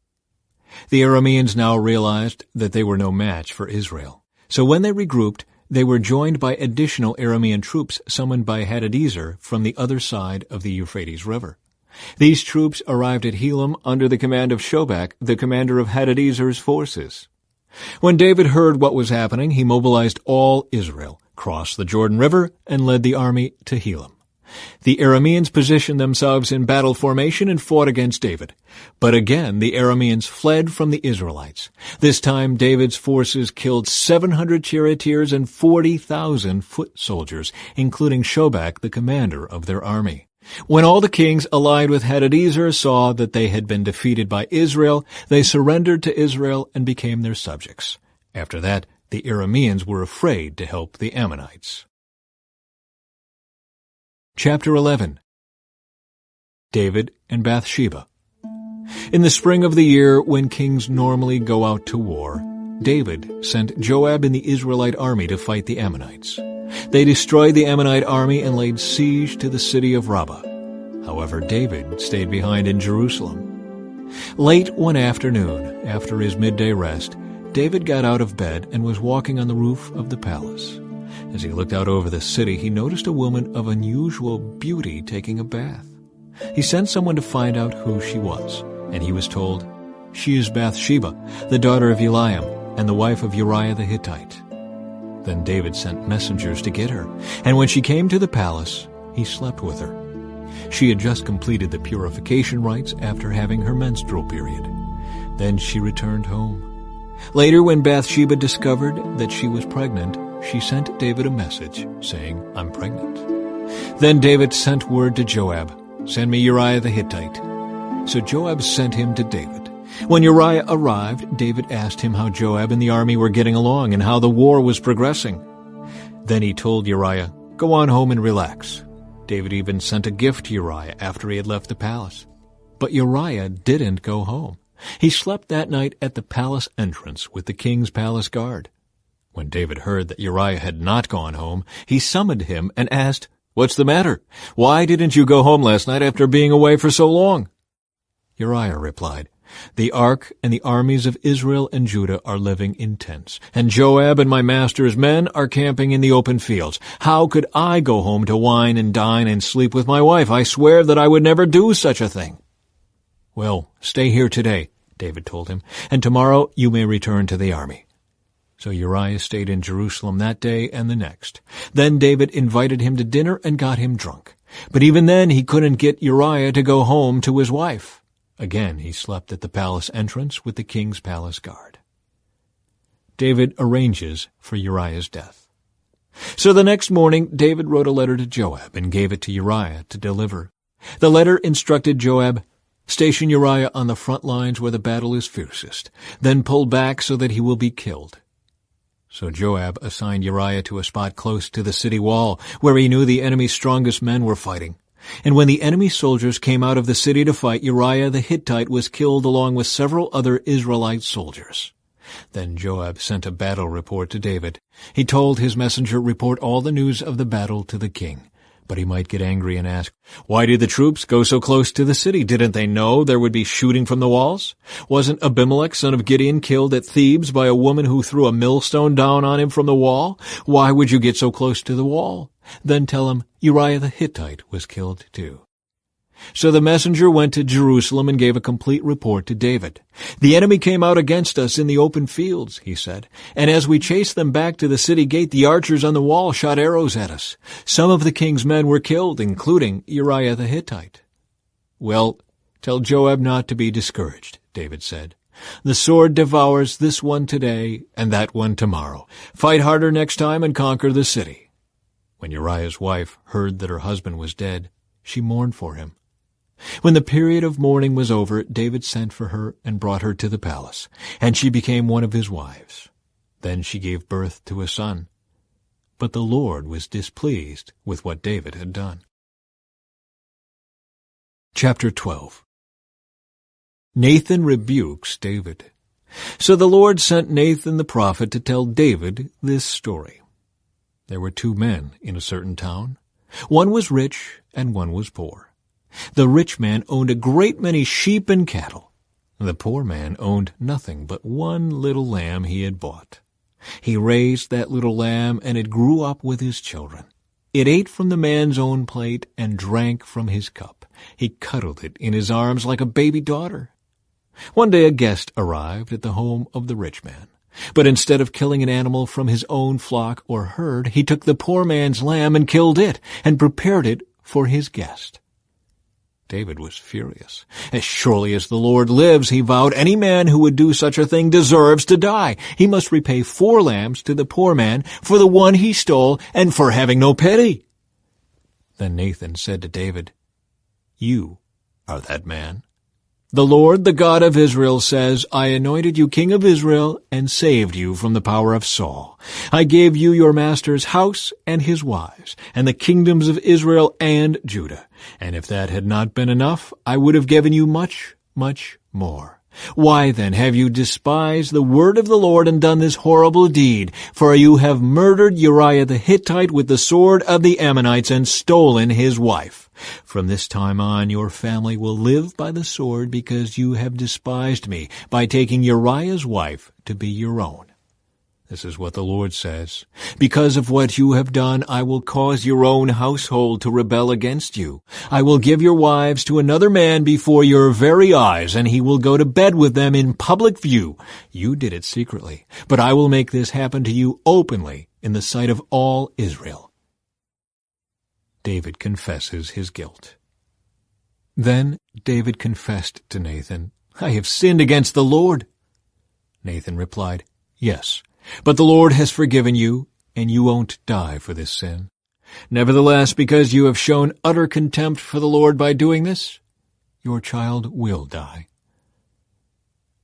The Arameans now realized that they were no match for Israel. So when they regrouped, they were joined by additional Aramean troops summoned by Hadadezer from the other side of the Euphrates River. These troops arrived at Helam under the command of Shobak, the commander of Hadadezer's forces. When David heard what was happening, he mobilized all Israel, crossed the Jordan River, and led the army to Helam. The Arameans positioned themselves in battle formation and fought against David. But again the Arameans fled from the Israelites. This time David's forces killed 700 charioteers and 40,000 foot soldiers, including Shobak, the commander of their army. When all the kings allied with Hadadezer saw that they had been defeated by Israel, they surrendered to Israel and became their subjects. After that, the Arameans were afraid to help the Ammonites. Chapter 11. David and Bathsheba. In the spring of the year, when kings normally go out to war, David sent Joab and the Israelite army to fight the Ammonites. They destroyed the Ammonite army and laid siege to the city of Rabbah. However, David stayed behind in Jerusalem. Late one afternoon, after his midday rest, David got out of bed and was walking on the roof of the palace. As he looked out over the city, he noticed a woman of unusual beauty taking a bath. He sent someone to find out who she was, and he was told, "She is Bathsheba, the daughter of Eliam, and the wife of Uriah the Hittite." Then David sent messengers to get her, and when she came to the palace, he slept with her. She had just completed the purification rites after having her menstrual period. Then she returned home. Later, when Bathsheba discovered that she was pregnant, she sent David a message saying, "I'm pregnant." Then David sent word to Joab, "Send me Uriah the Hittite." So Joab sent him to David. When Uriah arrived, David asked him how Joab and the army were getting along and how the war was progressing. Then he told Uriah, "Go on home and relax." David even sent a gift to Uriah after he had left the palace. But Uriah didn't go home. He slept that night at the palace entrance with the king's palace guard. When David heard that Uriah had not gone home, he summoned him and asked, "What's the matter? Why didn't you go home last night after being away for so long?" Uriah replied, "The ark and the armies of Israel and Judah are living in tents, and Joab and my master's men are camping in the open fields. How could I go home to wine and dine and sleep with my wife? I swear that I would never do such a thing." "Well, stay here today," David told him, "and tomorrow you may return to the army." So Uriah stayed in Jerusalem that day and the next. Then David invited him to dinner and got him drunk. But even then he couldn't get Uriah to go home to his wife. Again he slept at the palace entrance with the king's palace guard. David arranges for Uriah's death. So the next morning David wrote a letter to Joab and gave it to Uriah to deliver. The letter instructed Joab, "Station Uriah on the front lines where the battle is fiercest, then pull back so that he will be killed." So Joab assigned Uriah to a spot close to the city wall, where he knew the enemy's strongest men were fighting. And when the enemy soldiers came out of the city to fight, Uriah the Hittite was killed along with several other Israelite soldiers. Then Joab sent a battle report to David. He told his messenger, "Report all the news of the battle to the king." But he might get angry and ask, "Why did the troops go so close to the city? Didn't they know there would be shooting from the walls? Wasn't Abimelech, son of Gideon, killed at Thebes by a woman who threw a millstone down on him from the wall? Why would you get so close to the wall?" Then tell him Uriah the Hittite was killed too. So the messenger went to Jerusalem and gave a complete report to David. "The enemy came out against us in the open fields," he said, "and as we chased them back to the city gate, the archers on the wall shot arrows at us. Some of the king's men were killed, including Uriah the Hittite." "Well, tell Joab not to be discouraged," David said. "The sword devours this one today and that one tomorrow. Fight harder next time and conquer the city." When Uriah's wife heard that her husband was dead, she mourned for him. When the period of mourning was over, David sent for her and brought her to the palace, and she became one of his wives. Then she gave birth to a son. But the Lord was displeased with what David had done. Chapter 12. Nathan rebukes David. So the Lord sent Nathan the prophet to tell David this story. There were 2 men in a certain town. One was rich and one was poor. The rich man owned a great many sheep and cattle. The poor man owned nothing but one little lamb he had bought. He raised that little lamb, and it grew up with his children. It ate from the man's own plate and drank from his cup. He cuddled it in his arms like a baby daughter. One day a guest arrived at the home of the rich man. But instead of killing an animal from his own flock or herd, he took the poor man's lamb and killed it and prepared it for his guest. David was furious. "As surely as the Lord lives," he vowed, "any man who would do such a thing deserves to die. He must repay 4 lambs to the poor man for the one he stole and for having no pity." Then Nathan said to David, "You are that man. The Lord, the God of Israel, says, I anointed you king of Israel and saved you from the power of Saul. I gave you your master's house and his wives, and the kingdoms of Israel and Judah. And if that had not been enough, I would have given you much, much more. Why then have you despised the word of the Lord and done this horrible deed? For you have murdered Uriah the Hittite with the sword of the Ammonites and stolen his wife. From this time on your family will live by the sword because you have despised me by taking Uriah's wife to be your own. This is what the Lord says. Because of what you have done, I will cause your own household to rebel against you. I will give your wives to another man before your very eyes, and he will go to bed with them in public view. You did it secretly, but I will make this happen to you openly in the sight of all Israel." David confesses his guilt. Then David confessed to Nathan, "I have sinned against the Lord." Nathan replied, "Yes, but the Lord has forgiven you, and you won't die for this sin. Nevertheless, because you have shown utter contempt for the Lord by doing this, your child will die."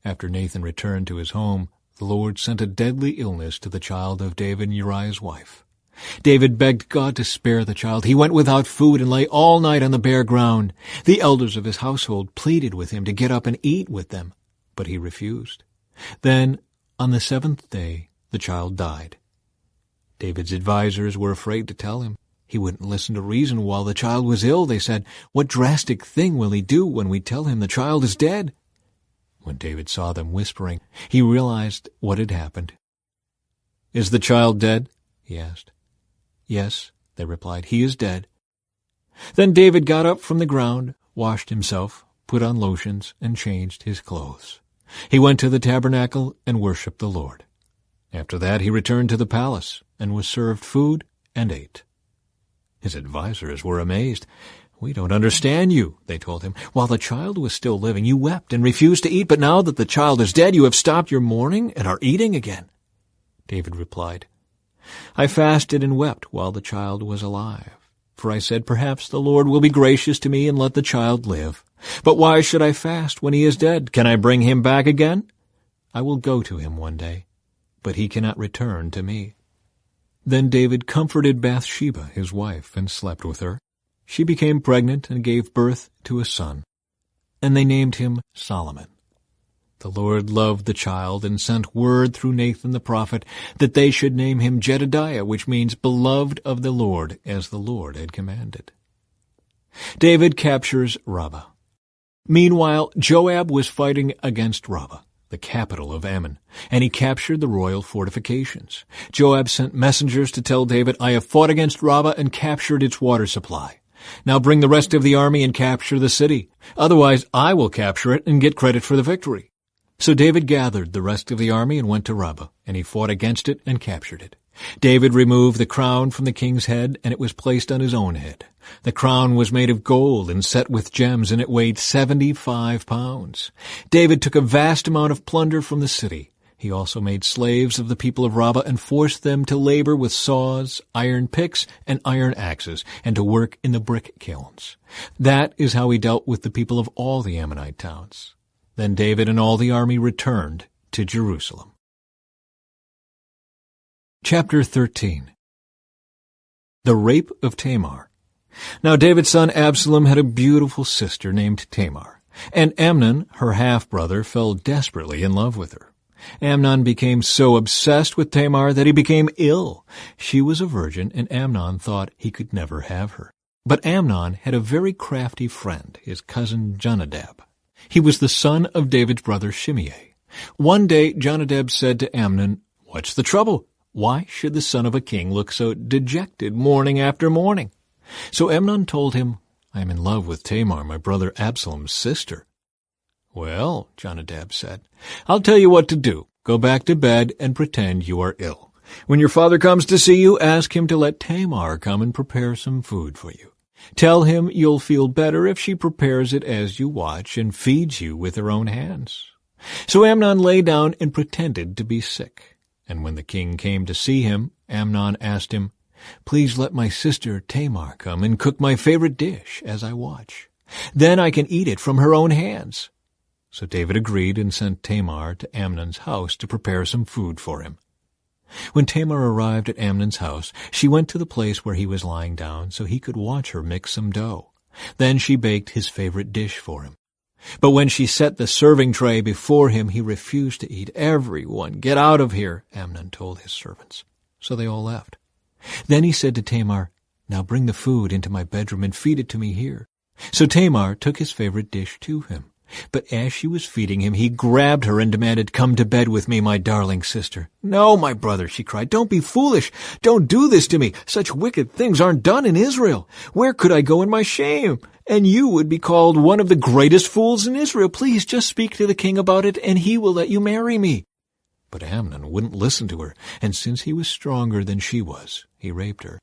After Nathan returned to his home, the Lord sent a deadly illness to the child of David and Uriah's wife. David begged God to spare the child. He went without food and lay all night on the bare ground. The elders of his household pleaded with him to get up and eat with them, but he refused. Then, on the 7th day, the child died. David's advisers were afraid to tell him. He wouldn't listen to reason while the child was ill. They said, "What drastic thing will he do when we tell him the child is dead?" When David saw them whispering, he realized what had happened. "Is the child dead?" he asked. "Yes," they replied, "he is dead." Then David got up from the ground, washed himself, put on lotions, and changed his clothes. He went to the tabernacle and worshipped the Lord. After that he returned to the palace and was served food and ate. His advisers were amazed. "We don't understand you," they told him. "While the child was still living, you wept and refused to eat, but now that the child is dead, you have stopped your mourning and are eating again." David replied, "I fasted and wept while the child was alive, for I said, perhaps the Lord will be gracious to me and let the child live. But why should I fast when he is dead? Can I bring him back again? I will go to him one day, but he cannot return to me." Then David comforted Bathsheba, his wife, and slept with her. She became pregnant and gave birth to a son, and they named him Solomon. The Lord loved the child and sent word through Nathan the prophet that they should name him Jedediah, which means beloved of the Lord, as the Lord had commanded. David captures Rabbah. Meanwhile, Joab was fighting against Rabbah, the capital of Ammon, and he captured the royal fortifications. Joab sent messengers to tell David, "I have fought against Rabbah and captured its water supply." Now bring the rest of the army and capture the city. Otherwise I will capture it and get credit for the victory." So David gathered the rest of the army and went to Rabbah, and he fought against it and captured it. David removed the crown from the king's head, and it was placed on his own head. The crown was made of gold and set with gems, and it weighed 75 pounds. David took a vast amount of plunder from the city. He also made slaves of the people of Rabbah and forced them to labor with saws, iron picks, and iron axes, and to work in the brick kilns. That is how he dealt with the people of all the Ammonite towns. Then David and all the army returned to Jerusalem. Chapter 13. The Rape of Tamar. Now David's son Absalom had a beautiful sister named Tamar, and Amnon, her half-brother, fell desperately in love with her. Amnon became so obsessed with Tamar that he became ill. She was a virgin, and Amnon thought he could never have her. But Amnon had a very crafty friend, his cousin Jonadab. He was the son of David's brother Shimei. One day Jonadab said to Amnon, "What's the trouble? Why should the son of a king look so dejected morning after morning?" So Amnon told him, "I am in love with Tamar, my brother Absalom's sister." "Well," Jonadab said, "I'll tell you what to do. Go back to bed and pretend you are ill. When your father comes to see you, ask him to let Tamar come and prepare some food for you. Tell him you'll feel better if she prepares it as you watch and feeds you with her own hands." So Amnon lay down and pretended to be sick. And when the king came to see him, Amnon asked him, "Please let my sister Tamar come and cook my favorite dish as I watch. Then I can eat it from her own hands." So David agreed and sent Tamar to Amnon's house to prepare some food for him. When Tamar arrived at Amnon's house, she went to the place where he was lying down so he could watch her mix some dough. Then she baked his favorite dish for him. But when she set the serving tray before him, he refused to eat. "Everyone, get out of here," Amnon told his servants. So they all left. Then he said to Tamar, "Now bring the food into my bedroom and feed it to me here." So Tamar took his favorite dish to him. But as she was feeding him, he grabbed her and demanded, "Come to bed with me, my darling sister." "No, my brother," she cried. "Don't be foolish. Don't do this to me. Such wicked things aren't done in Israel. Where could I go in my shame? And you would be called one of the greatest fools in Israel. Please just speak to the king about it, and he will let you marry me." But Amnon wouldn't listen to her, and since he was stronger than she was, he raped her.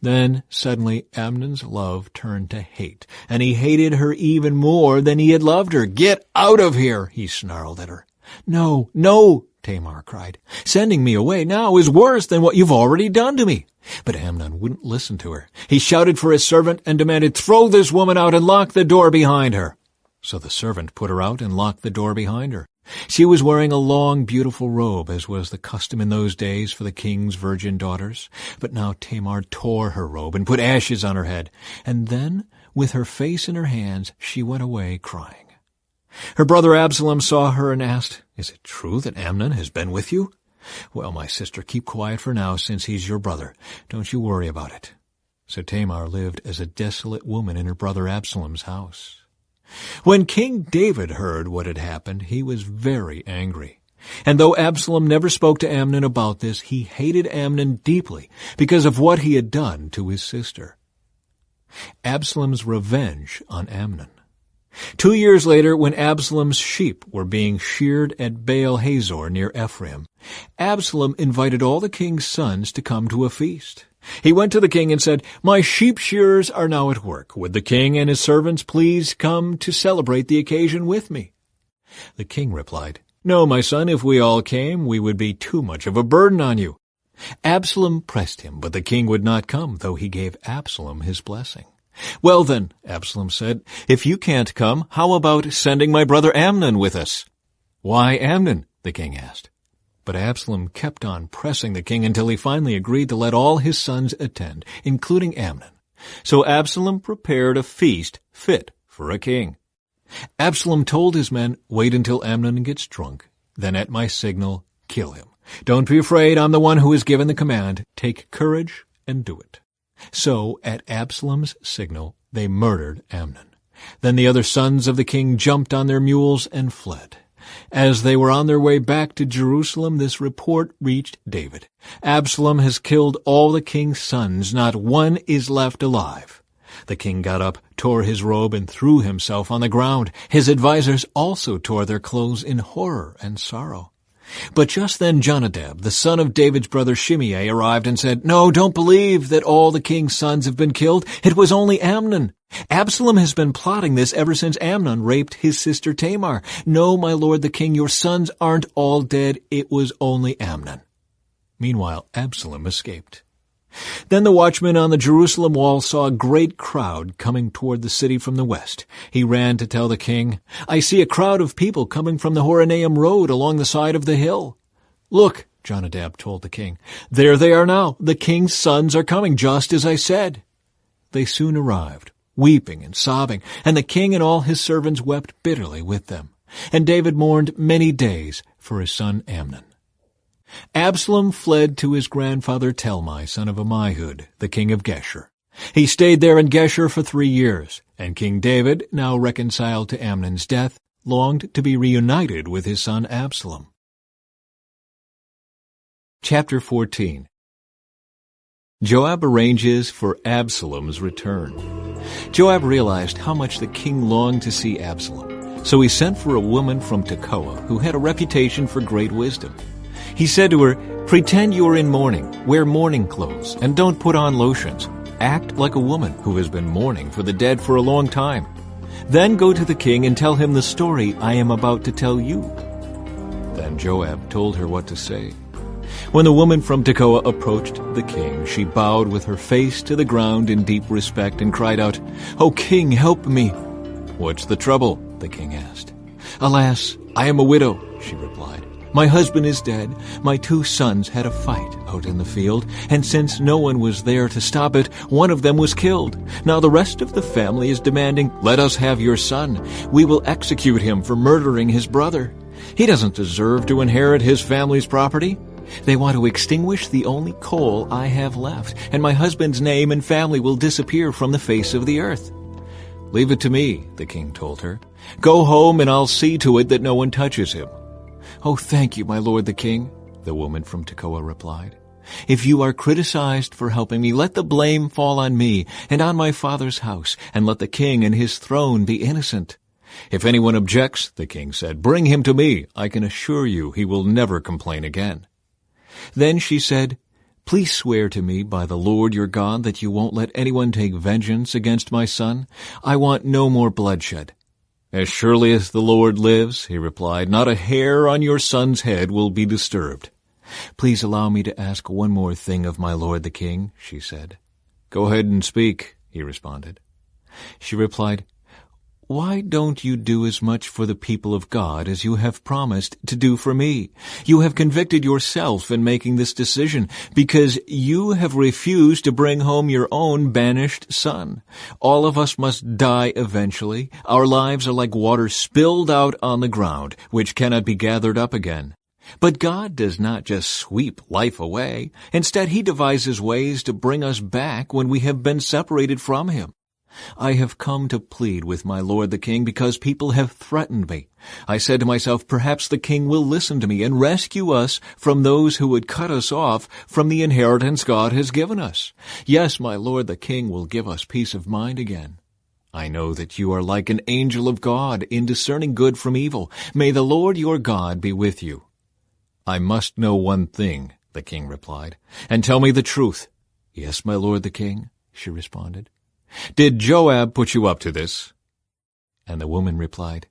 Then suddenly Amnon's love turned to hate, and he hated her even more than he had loved her. "Get out of here," he snarled at her. "No, no," Tamar cried. "Sending me away now is worse than what you've already done to me." But Amnon wouldn't listen to her. He shouted for his servant and demanded, "Throw this woman out and lock the door behind her." So the servant put her out and locked the door behind her. She was wearing a long, beautiful robe, as was the custom in those days for the king's virgin daughters. But now Tamar tore her robe and put ashes on her head. And then, with her face in her hands, she went away crying. Her brother Absalom saw her and asked, "Is it true that Amnon has been with you?" "Well, my sister, keep quiet for now, since he's your brother. Don't you worry about it." So Tamar lived as a desolate woman in her brother Absalom's house. When King David heard what had happened, he was very angry. And though Absalom never spoke to Amnon about this, he hated Amnon deeply because of what he had done to his sister. Absalom's revenge on Amnon. 2 years later, when Absalom's sheep were being sheared at Baal-Hazor near Ephraim, Absalom invited all the king's sons to come to a feast. He went to the king and said, "My sheep shearers are now at work. Would the king and his servants please come to celebrate the occasion with me?" The king replied, "No, my son, if we all came, we would be too much of a burden on you." Absalom pressed him, but the king would not come, though he gave Absalom his blessing. "Well then," Absalom said, "if you can't come, how about sending my brother Amnon with us?" "Why Amnon?" the king asked. But Absalom kept on pressing the king until he finally agreed to let all his sons attend, including Amnon. So Absalom prepared a feast fit for a king. Absalom told his men, "Wait until Amnon gets drunk. Then at my signal, kill him. Don't be afraid, I'm the one who has given the command. Take courage and do it." So at Absalom's signal, they murdered Amnon. Then the other sons of the king jumped on their mules and fled. As they were on their way back to Jerusalem, this report reached David. "Absalom has killed all the king's sons. Not one is left alive." The king got up, tore his robe, and threw himself on the ground. His advisers also tore their clothes in horror and sorrow. But just then Jonadab, the son of David's brother Shimei, arrived and said, "No, don't believe that all the king's sons have been killed. It was only Amnon. Absalom has been plotting this ever since Amnon raped his sister Tamar. No, my lord the king, your sons aren't all dead. It was only Amnon." Meanwhile, Absalom escaped. Then the watchman on the Jerusalem wall saw a great crowd coming toward the city from the west. He ran to tell the king, "I see a crowd of people coming from the Horonaim road along the side of the hill." "Look," Jonadab told the king, "there they are now. The king's sons are coming, just as I said." They soon arrived, weeping and sobbing, and the king and all his servants wept bitterly with them. And David mourned many days for his son Amnon. Absalom fled to his grandfather Talmai, son of Ammihud, the king of Geshur. He stayed there in Geshur for 3 years, and King David, now reconciled to Amnon's death, longed to be reunited with his son Absalom. Chapter 14. Joab arranges for Absalom's return. Joab realized how much the king longed to see Absalom, so he sent for a woman from Tekoa who had a reputation for great wisdom. He said to her, "Pretend you are in mourning, wear mourning clothes, and don't put on lotions. Act like a woman who has been mourning for the dead for a long time. Then go to the king and tell him the story I am about to tell you." Then Joab told her what to say. When the woman from Tekoa approached the king, she bowed with her face to the ground in deep respect and cried out, "O king, help me!" "What's the trouble?" the king asked. "Alas, I am a widow," she replied. "My husband is dead. My 2 sons had a fight out in the field, and since no one was there to stop it, one of them was killed. Now the rest of the family is demanding, 'Let us have your son. We will execute him for murdering his brother. He doesn't deserve to inherit his family's property.' They want to extinguish the only coal I have left, and my husband's name and family will disappear from the face of the earth." "Leave it to me," the king told her. "Go home and I'll see to it that no one touches him." "Oh, thank you, my lord the king," the woman from Tekoa replied. "If you are criticized for helping me, let the blame fall on me and on my father's house, and let the king and his throne be innocent." "If anyone objects," the king said, "bring him to me. I can assure you he will never complain again." Then she said, "Please swear to me by the Lord your God that you won't let anyone take vengeance against my son. I want no more bloodshed." "As surely as the Lord lives," he replied, "not a hair on your son's head will be disturbed." "Please allow me to ask one more thing of my lord the king," she said. "Go ahead and speak," he responded. She replied, "Why don't you do as much for the people of God as you have promised to do for me? You have convicted yourself in making this decision because you have refused to bring home your own banished son. All of us must die eventually. Our lives are like water spilled out on the ground, which cannot be gathered up again. But God does not just sweep life away. Instead, He devises ways to bring us back when we have been separated from Him. I have come to plead with my lord the king because people have threatened me. I said to myself, perhaps the king will listen to me and rescue us from those who would cut us off from the inheritance God has given us. Yes, my lord the king will give us peace of mind again. I know that you are like an angel of God in discerning good from evil. May the Lord your God be with you." "I must know one thing," the king replied, "and tell me the truth." "Yes, my lord the king," she responded. "Did Joab put you up to this?" And the woman replied,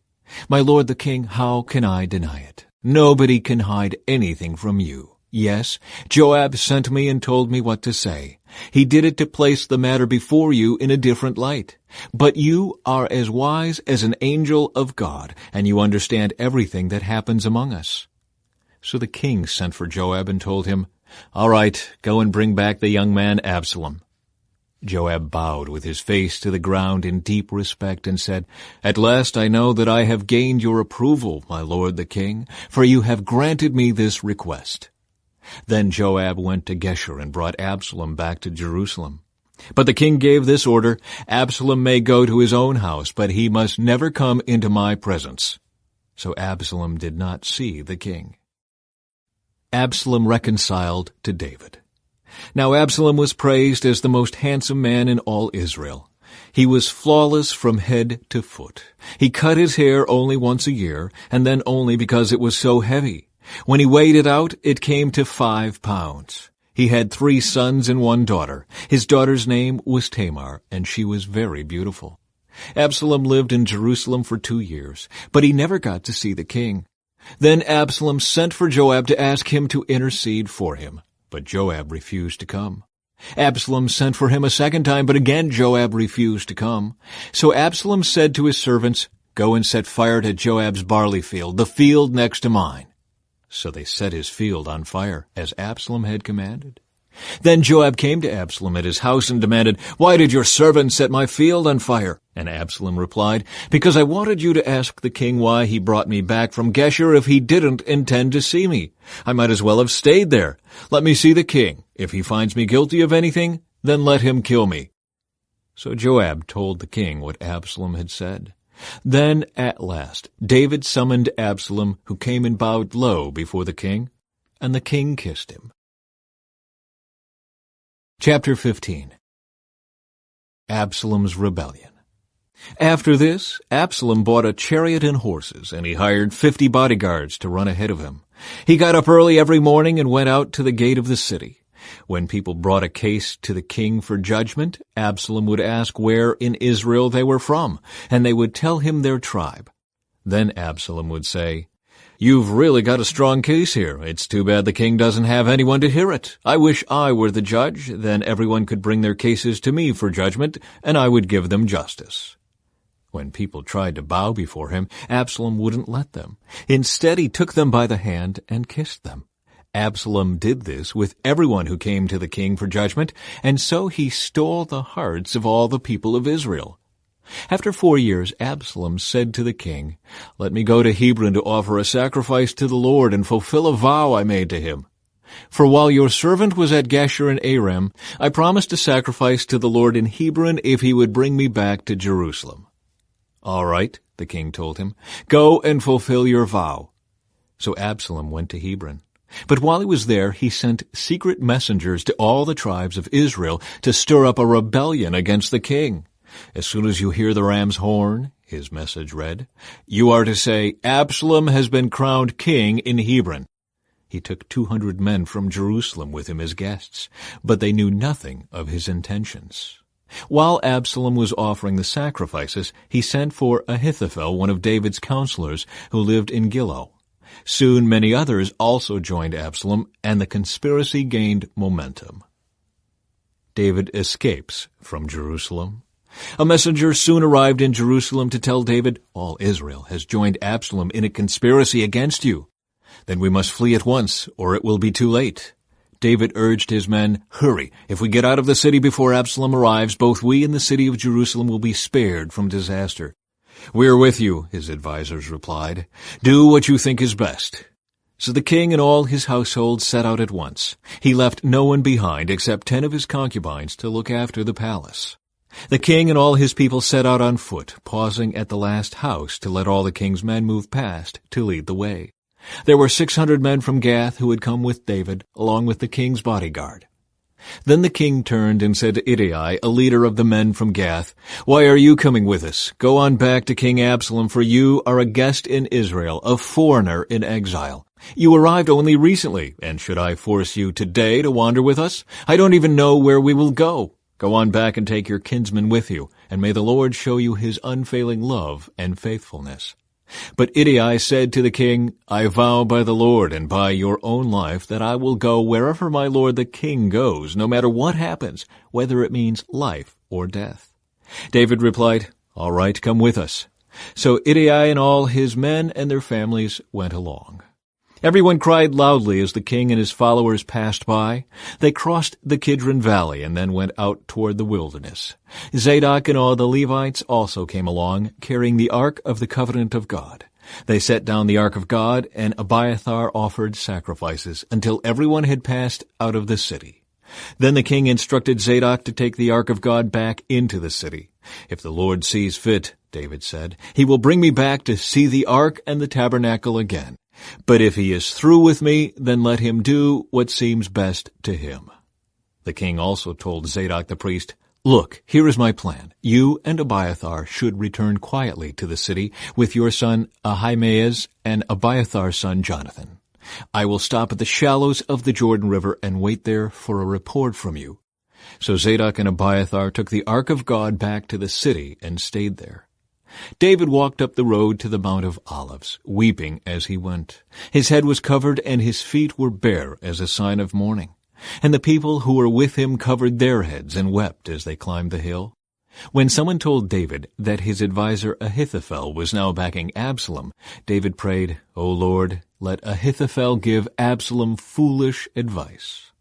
"My lord the king, how can I deny it? Nobody can hide anything from you. Yes, Joab sent me and told me what to say. He did it to place the matter before you in a different light. But you are as wise as an angel of God, and you understand everything that happens among us." So the king sent for Joab and told him, "All right, go and bring back the young man Absalom." Joab bowed with his face to the ground in deep respect and said, "At last I know that I have gained your approval, my lord the king, for you have granted me this request." Then Joab went to Geshur and brought Absalom back to Jerusalem. But the king gave this order, "Absalom may go to his own house, but he must never come into my presence." So Absalom did not see the king. Absalom reconciled to David. Now Absalom was praised as the most handsome man in all Israel. He was flawless from head to foot. He cut his hair only once a year, and then only because it was so heavy. When he weighed it out, it came to 5 pounds. He had 3 sons and 1 daughter. His daughter's name was Tamar, and she was very beautiful. Absalom lived in Jerusalem for 2 years, but he never got to see the king. Then Absalom sent for Joab to ask him to intercede for him, but Joab refused to come. Absalom sent for him a second time, but again Joab refused to come. So Absalom said to his servants, "Go and set fire to Joab's barley field, the field next to mine." So they set his field on fire, as Absalom had commanded. Then Joab came to Absalom at his house and demanded, "Why did your servant set my field on fire?" And Absalom replied, "Because I wanted you to ask the king why he brought me back from Geshur if he didn't intend to see me. I might as well have stayed there. Let me see the king. If he finds me guilty of anything, then let him kill me." So Joab told the king what Absalom had said. Then, at last, David summoned Absalom, who came and bowed low before the king, and the king kissed him. Chapter 15. Absalom's Rebellion. After this, Absalom bought a chariot and horses, and he hired 50 bodyguards to run ahead of him. He got up early every morning and went out to the gate of the city. When people brought a case to the king for judgment, Absalom would ask where in Israel they were from, and they would tell him their tribe. Then Absalom would say, "You've really got a strong case here. It's too bad the king doesn't have anyone to hear it. I wish I were the judge. Then everyone could bring their cases to me for judgment, and I would give them justice." When people tried to bow before him, Absalom wouldn't let them. Instead, he took them by the hand and kissed them. Absalom did this with everyone who came to the king for judgment, and so he stole the hearts of all the people of Israel. After 4 years, Absalom said to the king, "Let me go to Hebron to offer a sacrifice to the Lord and fulfill a vow I made to him. For while your servant was at Geshur and Aram, I promised to sacrifice to the Lord in Hebron if he would bring me back to Jerusalem." "All right," the king told him, "go and fulfill your vow." So Absalom went to Hebron. But while he was there, he sent secret messengers to all the tribes of Israel to stir up a rebellion against the king. "As soon as you hear the ram's horn," his message read, "you are to say, 'Absalom has been crowned king in Hebron.'" He took 200 men from Jerusalem with him as guests, but they knew nothing of his intentions. While Absalom was offering the sacrifices, he sent for Ahithophel, one of David's counselors, who lived in Gilo. Soon many others also joined Absalom, and the conspiracy gained momentum. David escapes from Jerusalem. A messenger soon arrived in Jerusalem to tell David, "All Israel has joined Absalom in a conspiracy against you. Then we must flee at once, or it will be too late." David urged his men, "Hurry! If we get out of the city before Absalom arrives, both we and the city of Jerusalem will be spared from disaster." "We're with you," his advisers replied. "Do what you think is best." So the king and all his household set out at once. He left no one behind except 10 of his concubines to look after the palace. The king and all his people set out on foot, pausing at the last house to let all the king's men move past to lead the way. There were 600 men from Gath who had come with David, along with the king's bodyguard. Then the king turned and said to Ittai, a leader of the men from Gath, "Why are you coming with us? Go on back to King Absalom, for you are a guest in Israel, a foreigner in exile. You arrived only recently, and should I force you today to wander with us? I don't even know where we will go. Go on back and take your kinsman with you, and may the Lord show you his unfailing love and faithfulness." But Ittai said to the king, "I vow by the Lord and by your own life that I will go wherever my lord the king goes, no matter what happens, whether it means life or death." David replied, "All right, come with us." So Ittai and all his men and their families went along. Everyone cried loudly as the king and his followers passed by. They crossed the Kidron Valley and then went out toward the wilderness. Zadok and all the Levites also came along, carrying the Ark of the Covenant of God. They set down the Ark of God, and Abiathar offered sacrifices until everyone had passed out of the city. Then the king instructed Zadok to take the Ark of God back into the city. "If the Lord sees fit," David said, "he will bring me back to see the Ark and the tabernacle again. But if he is through with me, then let him do what seems best to him." The king also told Zadok the priest, Look, here is my plan. You and Abiathar should return quietly to the city with your son Ahimaaz and Abiathar's son Jonathan. I will stop at the shallows of the Jordan River and wait there for a report from you." So Zadok and Abiathar took the ark of God back to the city and stayed there. David walked up the road to the Mount of Olives, weeping as he went. His head was covered and his feet were bare as a sign of mourning. And the people who were with him covered their heads and wept as they climbed the hill. When someone told David that his adviser Ahithophel was now backing Absalom, David prayed, "O Lord, let Ahithophel give Absalom foolish advice."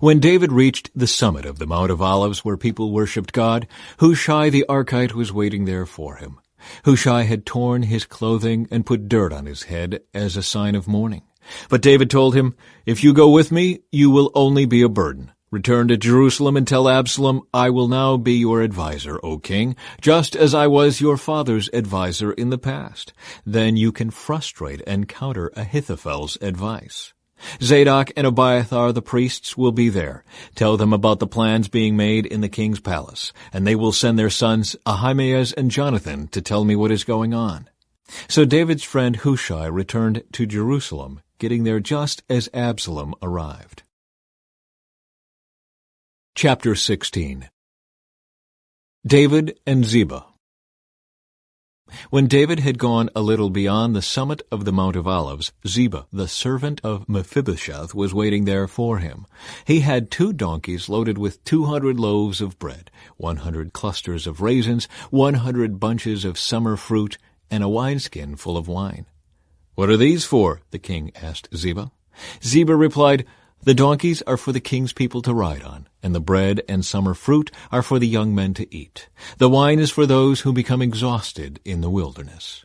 When David reached the summit of the Mount of Olives where people worshipped God, Hushai the Archite was waiting there for him. Hushai had torn his clothing and put dirt on his head as a sign of mourning. But David told him, "If you go with me, you will only be a burden. Return to Jerusalem and tell Absalom, I will now be your adviser, O king, just as I was your father's adviser in the past. Then you can frustrate and counter Ahithophel's advice. Zadok and Abiathar the priests will be there. Tell them about the plans being made in the king's palace, and they will send their sons Ahimaaz and Jonathan to tell me what is going on." So David's friend Hushai returned to Jerusalem, getting there just as Absalom arrived. Chapter 16. David and Ziba. When David had gone a little beyond the summit of the Mount of Olives, Ziba, the servant of Mephibosheth, was waiting there for him. He had 2 donkeys loaded with 200 loaves of bread, 100 clusters of raisins, 100 bunches of summer fruit, and a wineskin full of wine. "What are these for?" the king asked Ziba. Ziba replied, "The donkeys are for the king's people to ride on, and the bread and summer fruit are for the young men to eat. The wine is for those who become exhausted in the wilderness."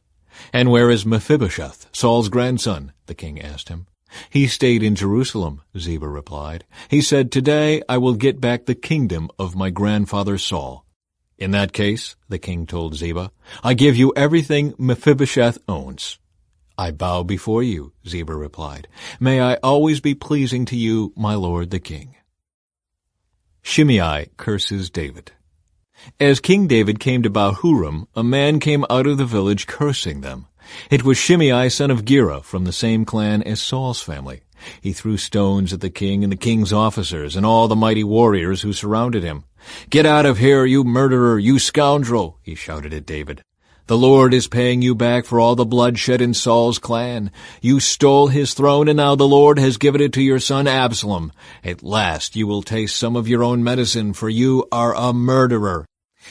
"And where is Mephibosheth, Saul's grandson?" the king asked him. "He stayed in Jerusalem," Ziba replied. "He said, 'Today I will get back the kingdom of my grandfather Saul.'" "In that case," the king told Ziba, "I give you everything Mephibosheth owns." "I bow before you," Ziba replied. "May I always be pleasing to you, my lord the king." Shimei curses David. As King David came to Bahurim, a man came out of the village cursing them. It was Shimei, son of Gera, from the same clan as Saul's family. He threw stones at the king and the king's officers and all the mighty warriors who surrounded him. "Get out of here, you murderer, you scoundrel!" he shouted at David. "The Lord is paying you back for all the bloodshed in Saul's clan. You stole his throne, and now the Lord has given it to your son Absalom. At last you will taste some of your own medicine, for you are a murderer."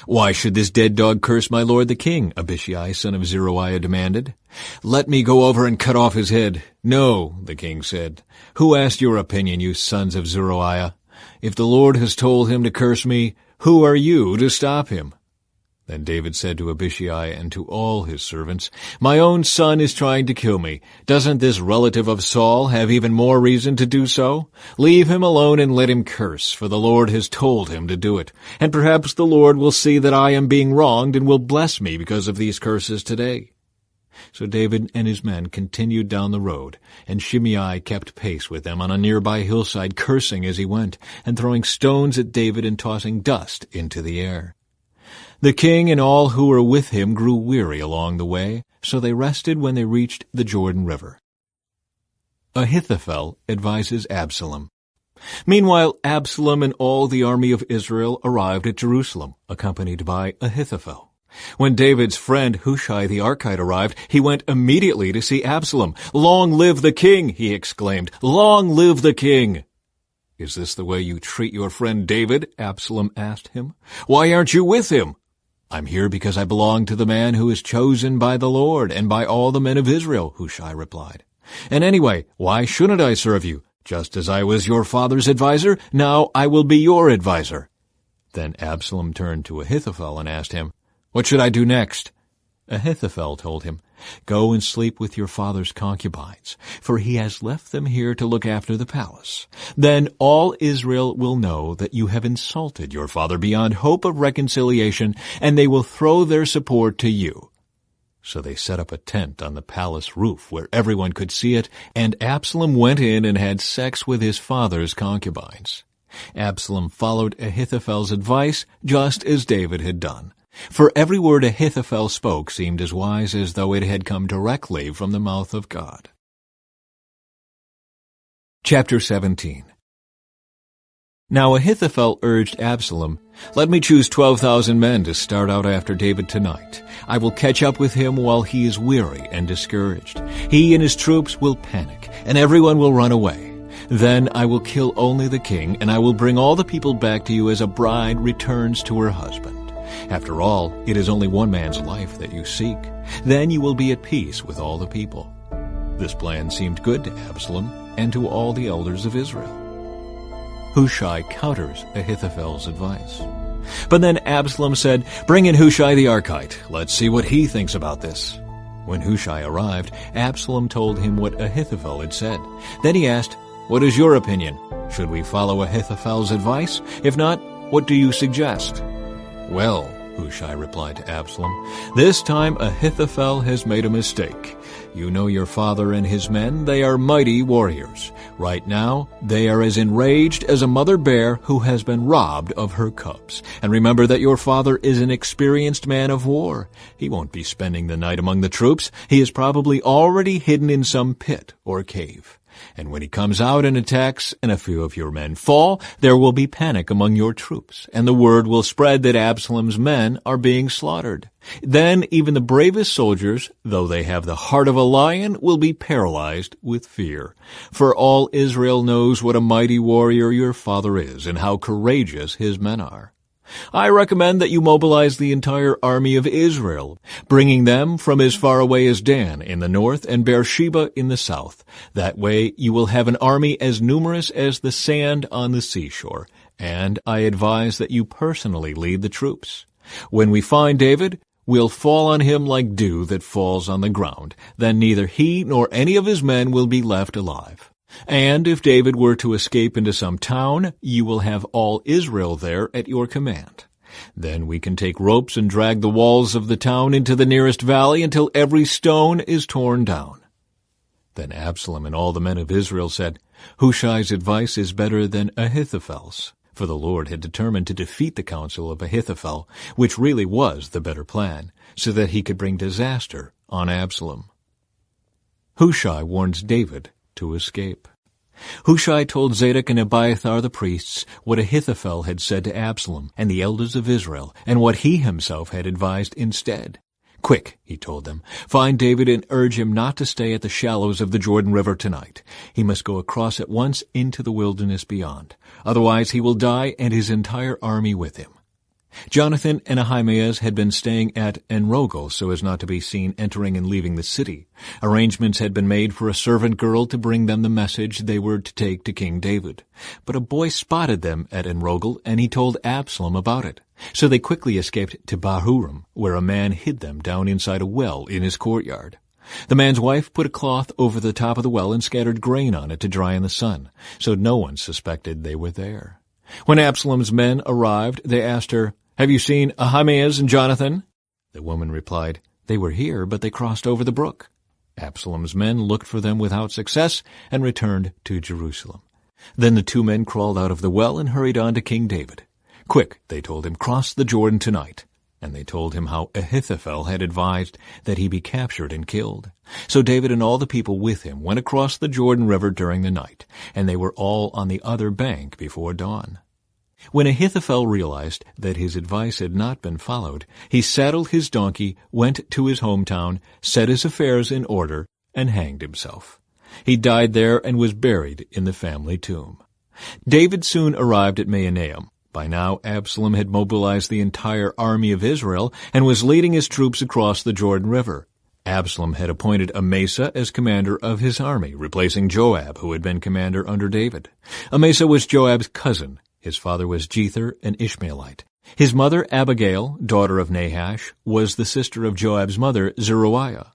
"Why should this dead dog curse my lord the king?" Abishai, son of Zeruiah, demanded. "Let me go over and cut off his head." "No," the king said. "Who asked your opinion, you sons of Zeruiah? If the Lord has told him to curse me, who are you to stop him?" Then David said to Abishai and to all his servants, "My own son is trying to kill me. Doesn't this relative of Saul have even more reason to do so? Leave him alone and let him curse, for the Lord has told him to do it. And perhaps the Lord will see that I am being wronged and will bless me because of these curses today." So David and his men continued down the road, and Shimei kept pace with them on a nearby hillside, cursing as he went, and throwing stones at David and tossing dust into the air. The king and all who were with him grew weary along the way, so they rested when they reached the Jordan River. Ahithophel advises Absalom. Meanwhile, Absalom and all the army of Israel arrived at Jerusalem, accompanied by Ahithophel. When David's friend Hushai the Archite arrived, he went immediately to see Absalom. "Long live the king!" he exclaimed. "Long live the king!" "Is this the way you treat your friend David?" Absalom asked him. "Why aren't you with him?" "I'm here because I belong to the man who is chosen by the Lord and by all the men of Israel," Hushai replied. "And anyway, why shouldn't I serve you? Just as I was your father's adviser, now I will be your adviser." Then Absalom turned to Ahithophel and asked him, "What should I do next?" Ahithophel told him, "Go and sleep with your father's concubines, for he has left them here to look after the palace. Then all Israel will know that you have insulted your father beyond hope of reconciliation, and they will throw their support to you." So they set up a tent on the palace roof where everyone could see it, and Absalom went in and had sex with his father's concubines. Absalom followed Ahithophel's advice just as David had done. For every word Ahithophel spoke seemed as wise as though it had come directly from the mouth of God. Chapter 17. Now Ahithophel urged Absalom, "Let me choose 12,000 men to start out after David tonight. I will catch up with him while he is weary and discouraged. He and his troops will panic, and everyone will run away. Then I will kill only the king, and I will bring all the people back to you as a bride returns to her husband. After all, it is only one man's life that you seek. Then you will be at peace with all the people." This plan seemed good to Absalom and to all the elders of Israel. Hushai counters Ahithophel's advice. But then Absalom said, "Bring in Hushai the Archite. Let's see what he thinks about this." When Hushai arrived, Absalom told him what Ahithophel had said. Then he asked, "What is your opinion? Should we follow Ahithophel's advice? If not, what do you suggest?" "Well," Hushai replied to Absalom, "this time Ahithophel has made a mistake. You know your father and his men, they are mighty warriors. Right now, they are as enraged as a mother bear who has been robbed of her cubs. And remember that your father is an experienced man of war. He won't be spending the night among the troops. He is probably already hidden in some pit or cave. And when he comes out and attacks, and a few of your men fall, there will be panic among your troops, and the word will spread that Absalom's men are being slaughtered. Then even the bravest soldiers, though they have the heart of a lion, will be paralyzed with fear. For all Israel knows what a mighty warrior your father is, and how courageous his men are. I recommend that you mobilize the entire army of Israel, bringing them from as far away as Dan in the north and Beersheba in the south. That way you will have an army as numerous as the sand on the seashore, and I advise that you personally lead the troops. When we find David, we'll fall on him like dew that falls on the ground. Then neither he nor any of his men will be left alive. And if David were to escape into some town, you will have all Israel there at your command. Then we can take ropes and drag the walls of the town into the nearest valley until every stone is torn down." Then Absalom and all the men of Israel said, "Hushai's advice is better than Ahithophel's." For the Lord had determined to defeat the counsel of Ahithophel, which really was the better plan, so that he could bring disaster on Absalom. Hushai warns David to escape. Hushai told Zadok and Abiathar the priests what Ahithophel had said to Absalom and the elders of Israel, and what he himself had advised instead. "Quick," he told them, "find David and urge him not to stay at the shallows of the Jordan River tonight. He must go across at once into the wilderness beyond. Otherwise he will die and his entire army with him." Jonathan and Ahimaaz had been staying at Enrogel so as not to be seen entering and leaving the city. Arrangements had been made for a servant girl to bring them the message they were to take to King David. But a boy spotted them at Enrogel, and he told Absalom about it. So they quickly escaped to Bahurim, where a man hid them down inside a well in his courtyard. The man's wife put a cloth over the top of the well and scattered grain on it to dry in the sun, so no one suspected they were there. When Absalom's men arrived, they asked her, "Have you seen Ahimaaz and Jonathan?" The woman replied, "They were here, but they crossed over the brook." Absalom's men looked for them without success and returned to Jerusalem. Then the two men crawled out of the well and hurried on to King David. "Quick," they told him, "cross the Jordan tonight." And they told him how Ahithophel had advised that he be captured and killed. So David and all the people with him went across the Jordan River during the night, and they were all on the other bank before dawn. When Ahithophel realized that his advice had not been followed, he saddled his donkey, went to his hometown, set his affairs in order, and hanged himself. He died there and was buried in the family tomb. David soon arrived at Mahanaim. By now Absalom had mobilized the entire army of Israel and was leading his troops across the Jordan River. Absalom had appointed Amasa as commander of his army, replacing Joab, who had been commander under David. Amasa was Joab's cousin. His father was Jether, an Ishmaelite. His mother, Abigail, daughter of Nahash, was the sister of Joab's mother, Zeruiah.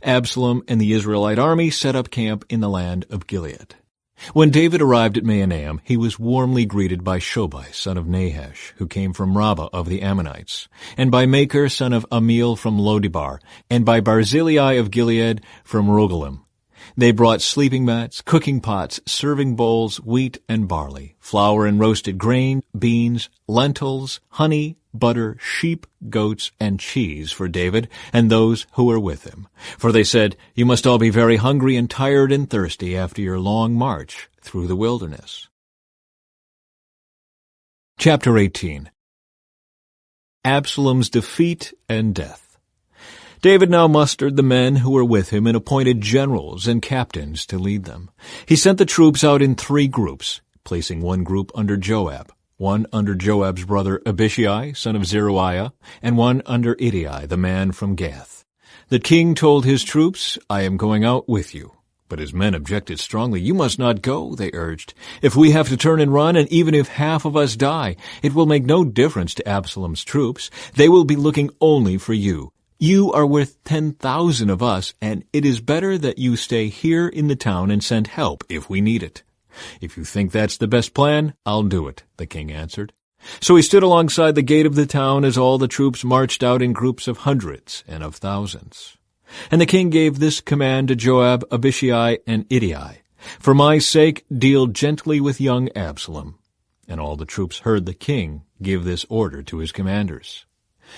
Absalom and the Israelite army set up camp in the land of Gilead. When David arrived at Mahanaim, he was warmly greeted by Shobai, son of Nahash, who came from Rabbah of the Ammonites, and by Makir, son of Amiel from Lodebar, and by Barzillai of Gilead from Rogelim. They brought sleeping mats, cooking pots, serving bowls, wheat and barley, flour and roasted grain, beans, lentils, honey, butter, sheep, goats, and cheese for David and those who were with him. For they said, "You must all be very hungry and tired and thirsty after your long march through the wilderness." Chapter 18. Absalom's defeat and death. David now mustered the men who were with him and appointed generals and captains to lead them. He sent the troops out in 3 groups, placing one group under Joab, one under Joab's brother Abishai, son of Zeruiah, and one under Ittai, the man from Gath. The king told his troops, "I am going out with you." But his men objected strongly. "You must not go," they urged. "If we have to turn and run, and even if half of us die, it will make no difference to Absalom's troops. They will be looking only for you. You are worth 10,000 of us, and it is better that you stay here in the town and send help if we need it." "If you think that's the best plan, I'll do it," the king answered. So he stood alongside the gate of the town as all the troops marched out in groups of hundreds and of thousands. And the king gave this command to Joab, Abishai, and Ittai, "For my sake, deal gently with young Absalom." And all the troops heard the king give this order to his commanders.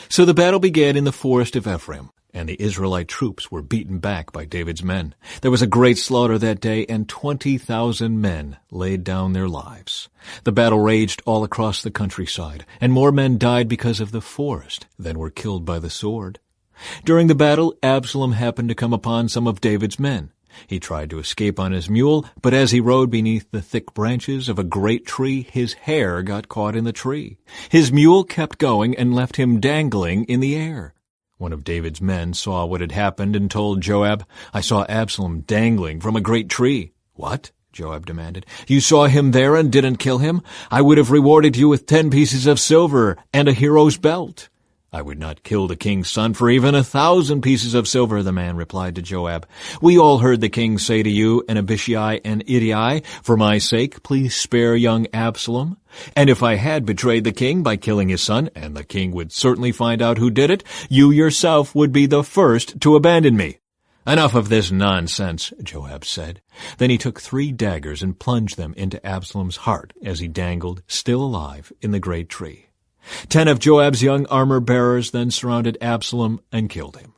So the battle began in the forest of Ephraim, and the Israelite troops were beaten back by David's men. There was a great slaughter that day, and 20,000 men laid down their lives. The battle raged all across the countryside, and more men died because of the forest than were killed by the sword. During the battle, Absalom happened to come upon some of David's men. He tried to escape on his mule, but as he rode beneath the thick branches of a great tree, his hair got caught in the tree. His mule kept going and left him dangling in the air. One of David's men saw what had happened and told Joab, "I saw Absalom dangling from a great tree." "What?" Joab demanded. "You saw him there and didn't kill him? I would have rewarded you with 10 pieces of silver and a hero's belt." "I would not kill the king's son for even 1,000 pieces of silver," the man replied to Joab. "We all heard the king say to you and Abishai and Ittai, 'For my sake, please spare young Absalom.' And if I had betrayed the king by killing his son, and the king would certainly find out who did it, you yourself would be the first to abandon me." "Enough of this nonsense," Joab said. Then he took 3 daggers and plunged them into Absalom's heart as he dangled, still alive, in the great tree. 10 of Joab's young armor-bearers then surrounded Absalom and killed him.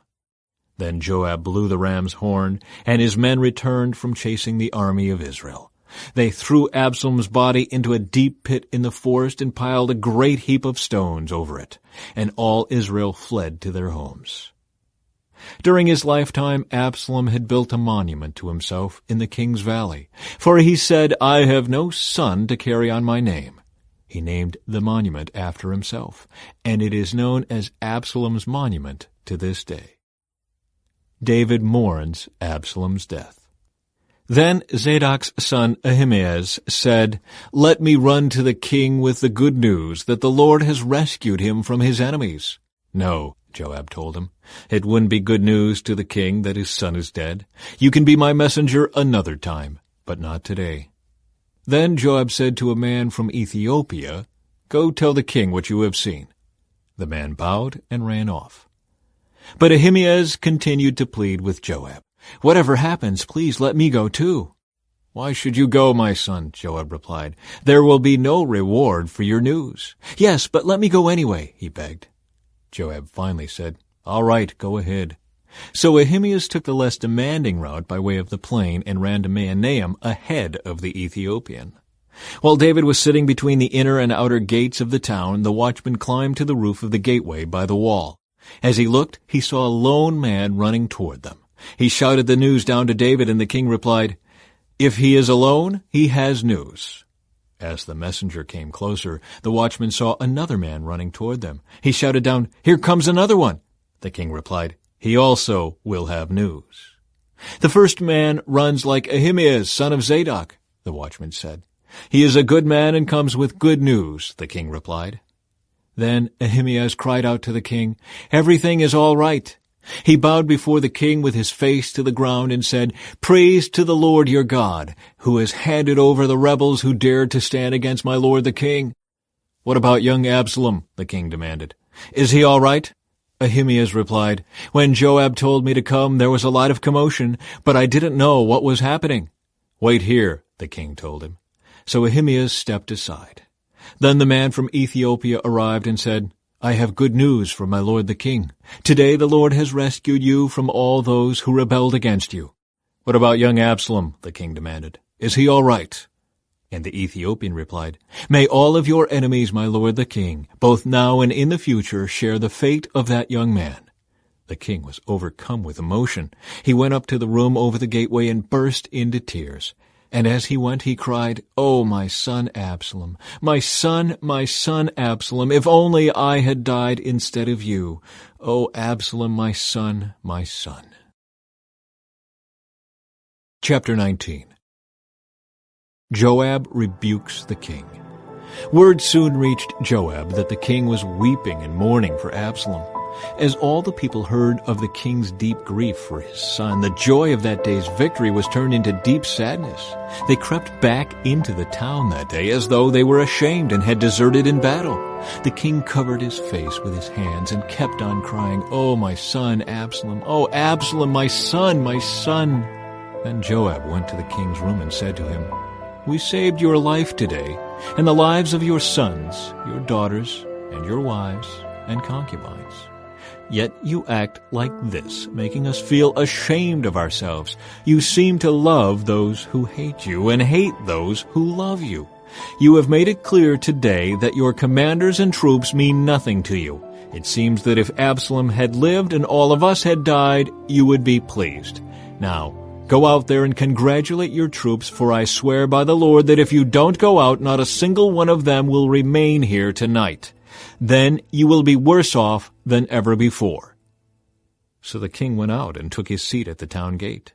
Then Joab blew the ram's horn, and his men returned from chasing the army of Israel. They threw Absalom's body into a deep pit in the forest and piled a great heap of stones over it, and all Israel fled to their homes. During his lifetime, Absalom had built a monument to himself in the king's valley, for he said, "I have no son to carry on my name." He named the monument after himself, and it is known as Absalom's monument to this day. David mourns Absalom's death. Then Zadok's son Ahimaaz said, "Let me run to the king with the good news that the Lord has rescued him from his enemies." "No," Joab told him, "it wouldn't be good news to the king that his son is dead. You can be my messenger another time, but not today." Then Joab said to a man from Ethiopia, "Go tell the king what you have seen." The man bowed and ran off. But Ahimaaz continued to plead with Joab, "Whatever happens, please let me go too." "Why should you go, my son?" Joab replied. "There will be no reward for your news." "Yes, but let me go anyway," he begged. Joab finally said, "All right, go ahead." So Ahimaaz took the less demanding route by way of the plain and ran to Mahanaim ahead of the Ethiopian. While David was sitting between the inner and outer gates of the town, the watchman climbed to the roof of the gateway by the wall. As he looked, he saw a lone man running toward them. He shouted the news down to David, and the king replied, "If he is alone, he has news." As the messenger came closer, the watchman saw another man running toward them. He shouted down, "Here comes another one." The king replied, "He also will have news." "The first man runs like Ahimaaz, son of Zadok," the watchman said. "He is a good man and comes with good news," the king replied. Then Ahimaaz cried out to the king, "Everything is all right." He bowed before the king with his face to the ground and said, "Praise to the Lord your God, who has handed over the rebels who dared to stand against my lord the king." "What about young Absalom?" the king demanded. "Is he all right?" Ahimaaz replied, "When Joab told me to come, there was a lot of commotion, but I didn't know what was happening." "Wait here," the king told him. So Ahimaaz stepped aside. Then the man from Ethiopia arrived and said, "I have good news for my lord the king. Today the Lord has rescued you from all those who rebelled against you." "What about young Absalom?" the king demanded. "Is he all right?" And the Ethiopian replied, "May all of your enemies, my lord the king, both now and in the future, share the fate of that young man." The king was overcome with emotion. He went up to the room over the gateway and burst into tears. And as he went, he cried, "Oh, my son Absalom, my son Absalom, if only I had died instead of you. Oh, Absalom, my son, my son." Chapter 19. Joab rebukes the king. Word soon reached Joab that the king was weeping and mourning for Absalom. As all the people heard of the king's deep grief for his son, the joy of that day's victory was turned into deep sadness. They crept back into the town that day as though they were ashamed and had deserted in battle. The king covered his face with his hands and kept on crying, "Oh, my son Absalom! Oh, Absalom, my son, my son!" Then Joab went to the king's room and said to him, "We saved your life today, and the lives of your sons, your daughters, and your wives and concubines. Yet you act like this, making us feel ashamed of ourselves. You seem to love those who hate you and hate those who love you. You have made it clear today that your commanders and troops mean nothing to you. It seems that if Absalom had lived and all of us had died, you would be pleased. Now, go out there and congratulate your troops, for I swear by the Lord that if you don't go out, not a single one of them will remain here tonight. Then you will be worse off than ever before." So the king went out and took his seat at the town gate.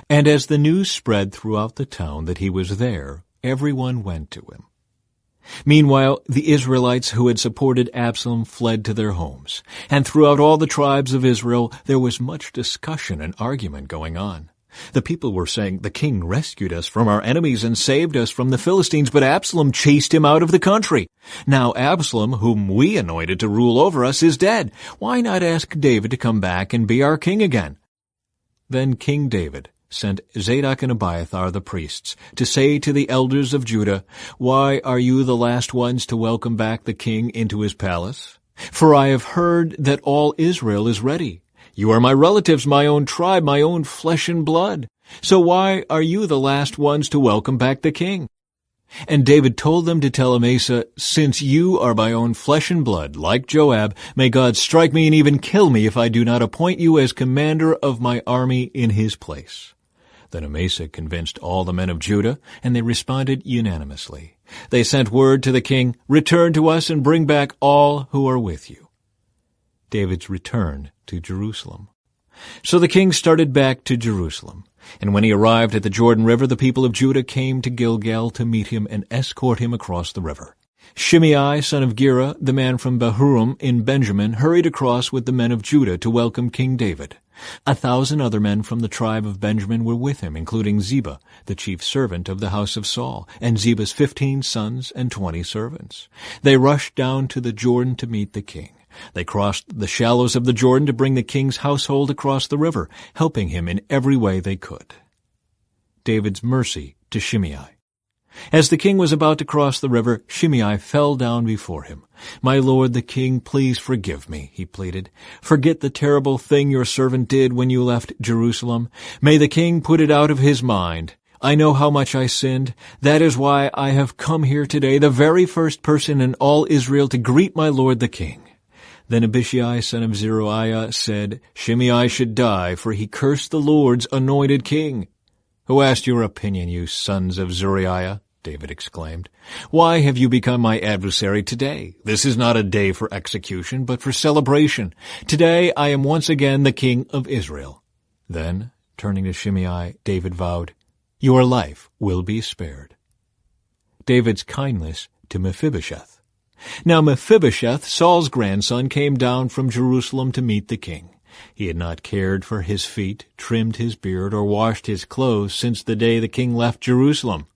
And as the news spread throughout the town that he was there, everyone went to him. Meanwhile, the Israelites who had supported Absalom fled to their homes. And throughout all the tribes of Israel there was much discussion and argument going on. The people were saying, "The king rescued us from our enemies and saved us from the Philistines, but Absalom chased him out of the country. Now Absalom, whom we anointed to rule over us, is dead. Why not ask David to come back and be our king again?" Then King David sent Zadok and Abiathar the priests to say to the elders of Judah, "Why are you the last ones to welcome back the king into his palace? For I have heard that all Israel is ready. You are my relatives, my own tribe, my own flesh and blood. So why are you the last ones to welcome back the king?" And David told them to tell Amasa, "Since you are my own flesh and blood, like Joab, may God strike me and even kill me if I do not appoint you as commander of my army in his place." Then Amasa convinced all the men of Judah, and they responded unanimously. They sent word to the king, "Return to us and bring back all who are with you." David's return to Jerusalem. So the king started back to Jerusalem. And when he arrived at the Jordan River, the people of Judah came to Gilgal to meet him and escort him across the river. Shimei, son of Gera, the man from Bahurim in Benjamin, hurried across with the men of Judah to welcome King David. 1,000 other men from the tribe of Benjamin were with him, including Ziba, the chief servant of the house of Saul, and Ziba's 15 sons and 20 servants. They rushed down to the Jordan to meet the king. They crossed the shallows of the Jordan to bring the king's household across the river, helping him in every way they could. David's mercy to Shimei. As the king was about to cross the river, Shimei fell down before him. "My lord the king, please forgive me," he pleaded. "Forget the terrible thing your servant did when you left Jerusalem. May the king put it out of his mind. I know how much I sinned. That is why I have come here today, the very first person in all Israel to greet my lord the king." Then Abishai, son of Zeruiah, said, "Shimei should die, for he cursed the Lord's anointed king." "Who asked your opinion, you sons of Zeruiah?" David exclaimed. "Why have you become my adversary today? This is not a day for execution, but for celebration. Today I am once again the king of Israel." Then, turning to Shimei, David vowed, "Your life will be spared." David's kindness to Mephibosheth. Now Mephibosheth, Saul's grandson, came down from Jerusalem to meet the king. He had not cared for his feet, trimmed his beard, or washed his clothes since the day the king left Jerusalem.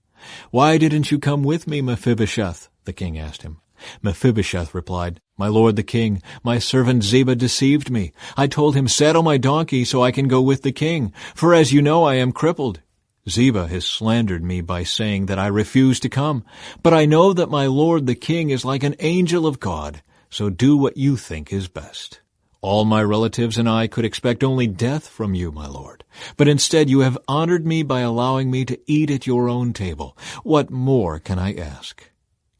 "Why didn't you come with me, Mephibosheth?" the king asked him. Mephibosheth replied, "My lord the king, my servant Ziba deceived me. I told him, 'Saddle my donkey so I can go with the king, for as you know I am crippled.' Ziba has slandered me by saying that I refuse to come. But I know that my lord the king is like an angel of God, so do what you think is best. All my relatives and I could expect only death from you, my lord. But instead you have honored me by allowing me to eat at your own table. What more can I ask?"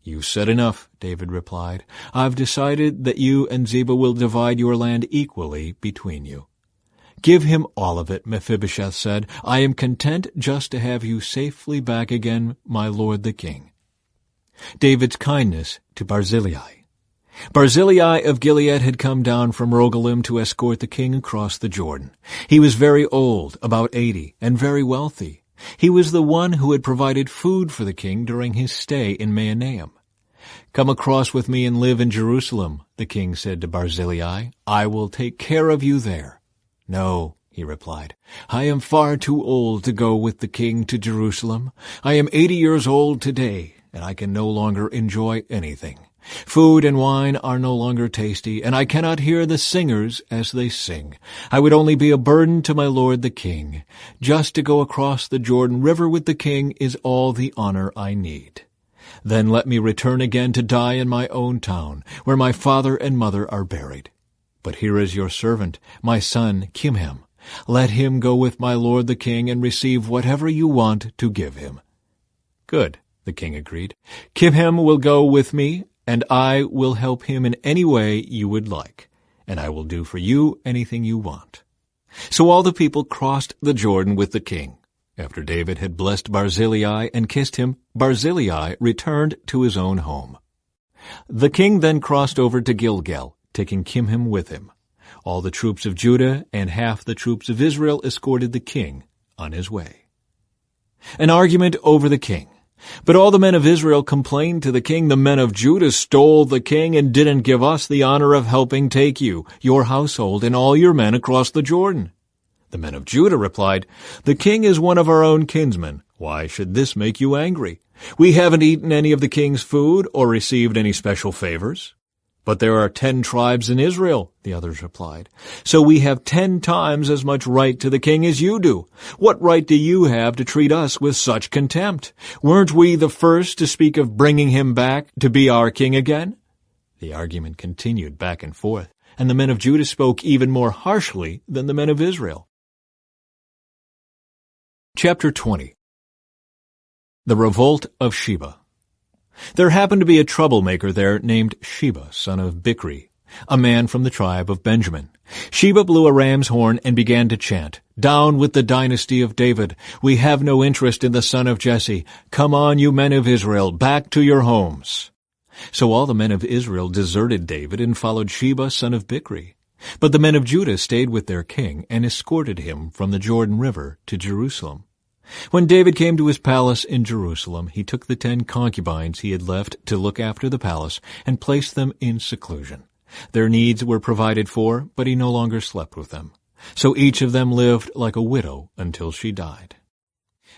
"You said enough," David replied. "I've decided that you and Ziba will divide your land equally between you." "Give him all of it," Mephibosheth said. "I am content just to have you safely back again, my lord the king." David's kindness to Barzillai. Barzillai of Gilead had come down from Rogelim to escort the king across the Jordan. He was very old, about 80, and very wealthy. He was the one who had provided food for the king during his stay in Mahanaim. "Come across with me and live in Jerusalem," the king said to Barzillai. "I will take care of you there." "No," he replied. "I am far too old to go with the king to Jerusalem. I am 80 years old today, and I can no longer enjoy anything. Food and wine are no longer tasty, and I cannot hear the singers as they sing. I would only be a burden to my lord the king. Just to go across the Jordan River with the king is all the honor I need. Then let me return again to die in my own town, where my father and mother are buried. But here is your servant, my son Kimham. Let him go with my lord the king and receive whatever you want to give him." "Good," the king agreed. "Kimham will go with me, and I will help him in any way you would like, and I will do for you anything you want." So all the people crossed the Jordan with the king. After David had blessed Barzillai and kissed him, Barzillai returned to his own home. The king then crossed over to Gilgal, taking Kimham with him. All the troops of Judah and half the troops of Israel escorted the king on his way. An argument over the king. But all the men of Israel complained to the king, "The men of Judah stole the king and didn't give us the honor of helping take you, your household, and all your men across the Jordan." The men of Judah replied, "The king is one of our own kinsmen. Why should this make you angry? We haven't eaten any of the king's food or received any special favors." "But there are 10 tribes in Israel," the others replied. "So we have 10 times as much right to the king as you do. What right do you have to treat us with such contempt? Weren't we the first to speak of bringing him back to be our king again?" The argument continued back and forth, and the men of Judah spoke even more harshly than the men of Israel. Chapter 20. The Revolt of Sheba. There happened to be a troublemaker there named Sheba, son of Bichri, a man from the tribe of Benjamin. Sheba blew a ram's horn and began to chant, "Down with the dynasty of David! We have no interest in the son of Jesse. Come on, you men of Israel, back to your homes!" So all the men of Israel deserted David and followed Sheba, son of Bichri. But the men of Judah stayed with their king and escorted him from the Jordan River to Jerusalem. When David came to his palace in Jerusalem, he took the 10 concubines he had left to look after the palace and placed them in seclusion. Their needs were provided for, but he no longer slept with them. So each of them lived like a widow until she died.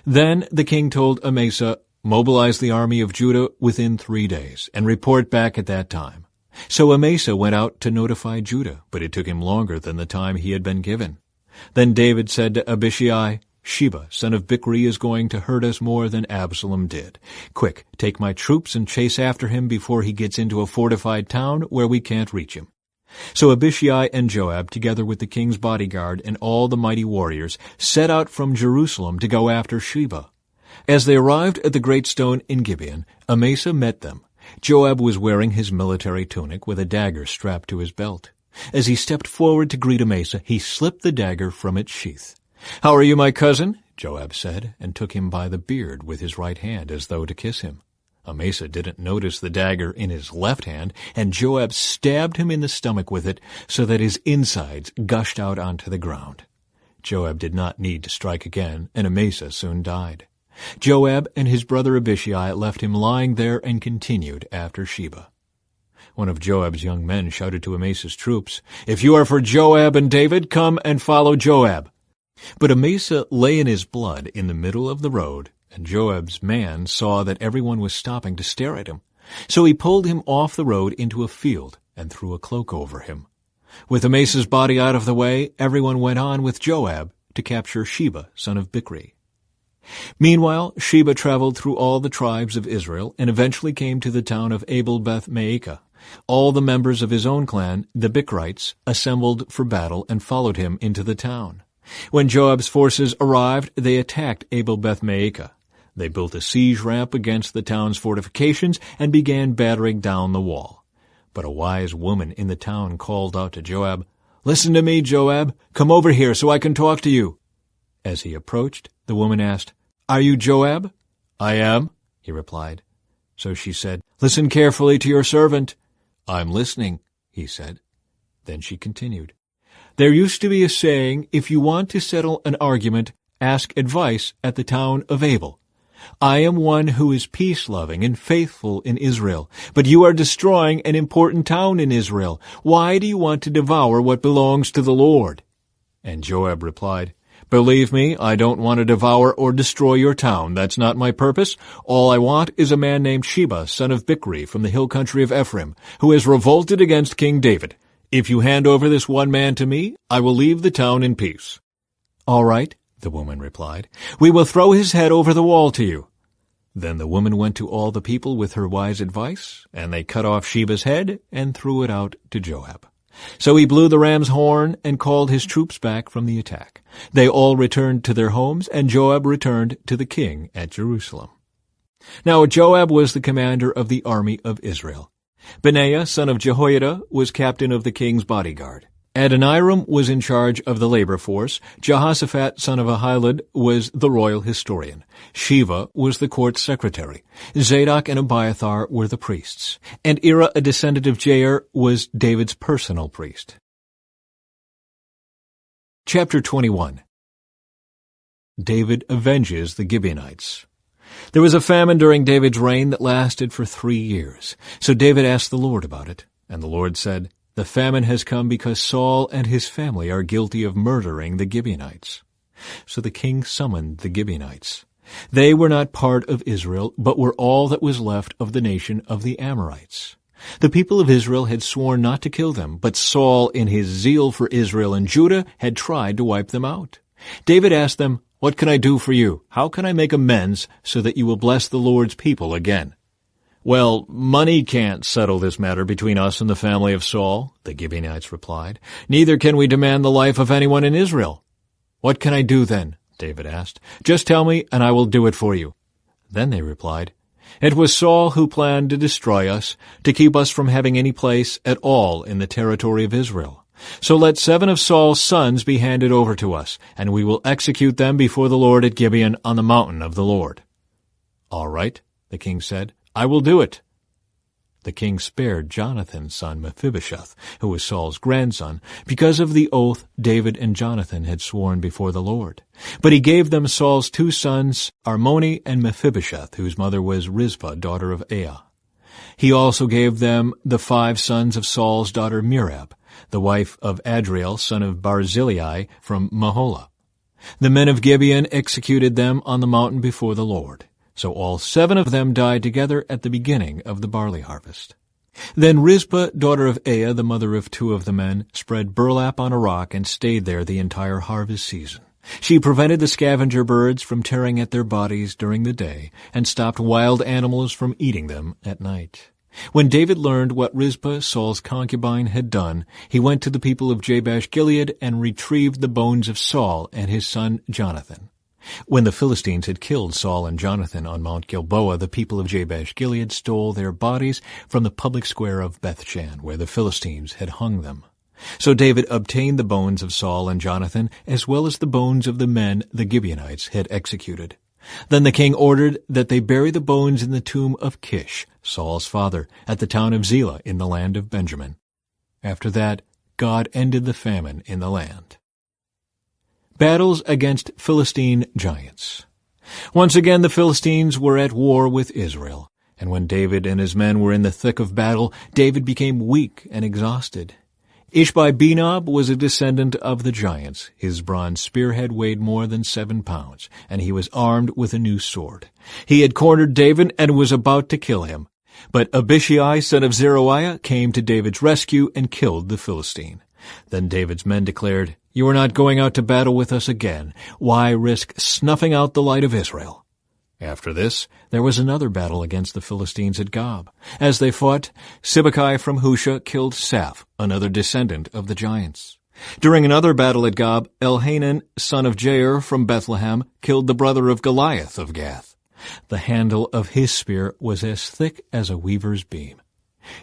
Then the king told Amasa, "Mobilize the army of Judah within 3 days, and report back at that time." So Amasa went out to notify Judah, but it took him longer than the time he had been given. Then David said to Abishai, "Sheba, son of Bichri, is going to hurt us more than Absalom did. Quick, take my troops and chase after him before he gets into a fortified town where we can't reach him." So Abishai and Joab, together with the king's bodyguard and all the mighty warriors, set out from Jerusalem to go after Sheba. As they arrived at the great stone in Gibeon, Amasa met them. Joab was wearing his military tunic with a dagger strapped to his belt. As he stepped forward to greet Amasa, he slipped the dagger from its sheath. "How are you, my cousin?" Joab said, and took him by the beard with his right hand as though to kiss him. Amasa didn't notice the dagger in his left hand, and Joab stabbed him in the stomach with it so that his insides gushed out onto the ground. Joab did not need to strike again, and Amasa soon died. Joab and his brother Abishai left him lying there and continued after Sheba. One of Joab's young men shouted to Amasa's troops, "If you are for Joab and David, come and follow Joab." But Amasa lay in his blood in the middle of the road, and Joab's man saw that everyone was stopping to stare at him. So he pulled him off the road into a field and threw a cloak over him. With Amasa's body out of the way, everyone went on with Joab to capture Sheba, son of Bichri. Meanwhile, Sheba traveled through all the tribes of Israel and eventually came to the town of Abel-Beth-Maacah. All the members of his own clan, the Bichrites, assembled for battle and followed him into the town. When Joab's forces arrived, they attacked Abel-Beth-Maacah. They built a siege ramp against the town's fortifications and began battering down the wall. But a wise woman in the town called out to Joab, "Listen to me, Joab. Come over here so I can talk to you." As he approached, the woman asked, "Are you Joab?" "I am," he replied. So she said, "Listen carefully to your servant." "I'm listening," he said. Then she continued, "There used to be a saying, if you want to settle an argument, ask advice at the town of Abel. I am one who is peace-loving and faithful in Israel, but you are destroying an important town in Israel. Why do you want to devour what belongs to the Lord?" And Joab replied, "Believe me, I don't want to devour or destroy your town. That's not my purpose. All I want is a man named Sheba, son of Bichri, from the hill country of Ephraim, who has revolted against King David. If you hand over this one man to me, I will leave the town in peace." "All right," the woman replied. "We will throw his head over the wall to you." Then the woman went to all the people with her wise advice, and they cut off Sheba's head and threw it out to Joab. So he blew the ram's horn and called his troops back from the attack. They all returned to their homes, and Joab returned to the king at Jerusalem. Now Joab was the commander of the army of Israel. Benaiah, son of Jehoiada, was captain of the king's bodyguard. Adoniram was in charge of the labor force. Jehoshaphat, son of Ahilud, was the royal historian. Sheva was the court secretary. Zadok and Abiathar were the priests. And Ira, a descendant of Jair, was David's personal priest. Chapter 21. David avenges the Gibeonites. There was a famine during David's reign that lasted for 3 years. So David asked the Lord about it, and the Lord said, "The famine has come because Saul and his family are guilty of murdering the Gibeonites." So the king summoned the Gibeonites. They were not part of Israel, but were all that was left of the nation of the Amorites. The people of Israel had sworn not to kill them, but Saul, in his zeal for Israel and Judah, had tried to wipe them out. David asked them, "What can I do for you? How can I make amends so that you will bless the Lord's people again?" "Well, money can't settle this matter between us and the family of Saul," the Gibeonites replied. "Neither can we demand the life of anyone in Israel." "What can I do then?" David asked. "Just tell me, and I will do it for you." Then they replied, "It was Saul who planned to destroy us, to keep us from having any place at all in the territory of Israel. So let 7 of Saul's sons be handed over to us, and we will execute them before the Lord at Gibeon on the mountain of the Lord." "All right," the king said. "I will do it." The king spared Jonathan's son Mephibosheth, who was Saul's grandson, because of the oath David and Jonathan had sworn before the Lord. But he gave them Saul's 2 sons, Armoni and Mephibosheth, whose mother was Rizpah, daughter of Aiah. He also gave them the 5 sons of Saul's daughter Merab, the wife of Adriel, son of Barzillai, from Maholah. The men of Gibeon executed them on the mountain before the Lord. So all 7 of them died together at the beginning of the barley harvest. Then Rizpah, daughter of Aiah, the mother of 2 of the men, spread burlap on a rock and stayed there the entire harvest season. She prevented the scavenger birds from tearing at their bodies during the day and stopped wild animals from eating them at night. When David learned what Rizpah, Saul's concubine, had done, he went to the people of Jabesh-Gilead and retrieved the bones of Saul and his son Jonathan. When the Philistines had killed Saul and Jonathan on Mount Gilboa, the people of Jabesh-Gilead stole their bodies from the public square of Bethshan, where the Philistines had hung them. So David obtained the bones of Saul and Jonathan, as well as the bones of the men the Gibeonites had executed. Then the king ordered that they bury the bones in the tomb of Kish, Saul's father, at the town of Zelah in the land of Benjamin. After that, God ended the famine in the land. Battles against Philistine giants. Once again the Philistines were at war with Israel, and when David and his men were in the thick of battle, David became weak and exhausted. Ishbi-Benob was a descendant of the giants. His bronze spearhead weighed more than 7 pounds, and he was armed with a new sword. He had cornered David and was about to kill him. But Abishai, son of Zeruiah, came to David's rescue and killed the Philistine. Then David's men declared, "You are not going out to battle with us again. Why risk snuffing out the light of Israel?" After this, there was another battle against the Philistines at Gob. As they fought, Sibbecai from Husha killed Saph, another descendant of the giants. During another battle at Gob, Elhanan, son of Jair from Bethlehem, killed the brother of Goliath of Gath. The handle of his spear was as thick as a weaver's beam.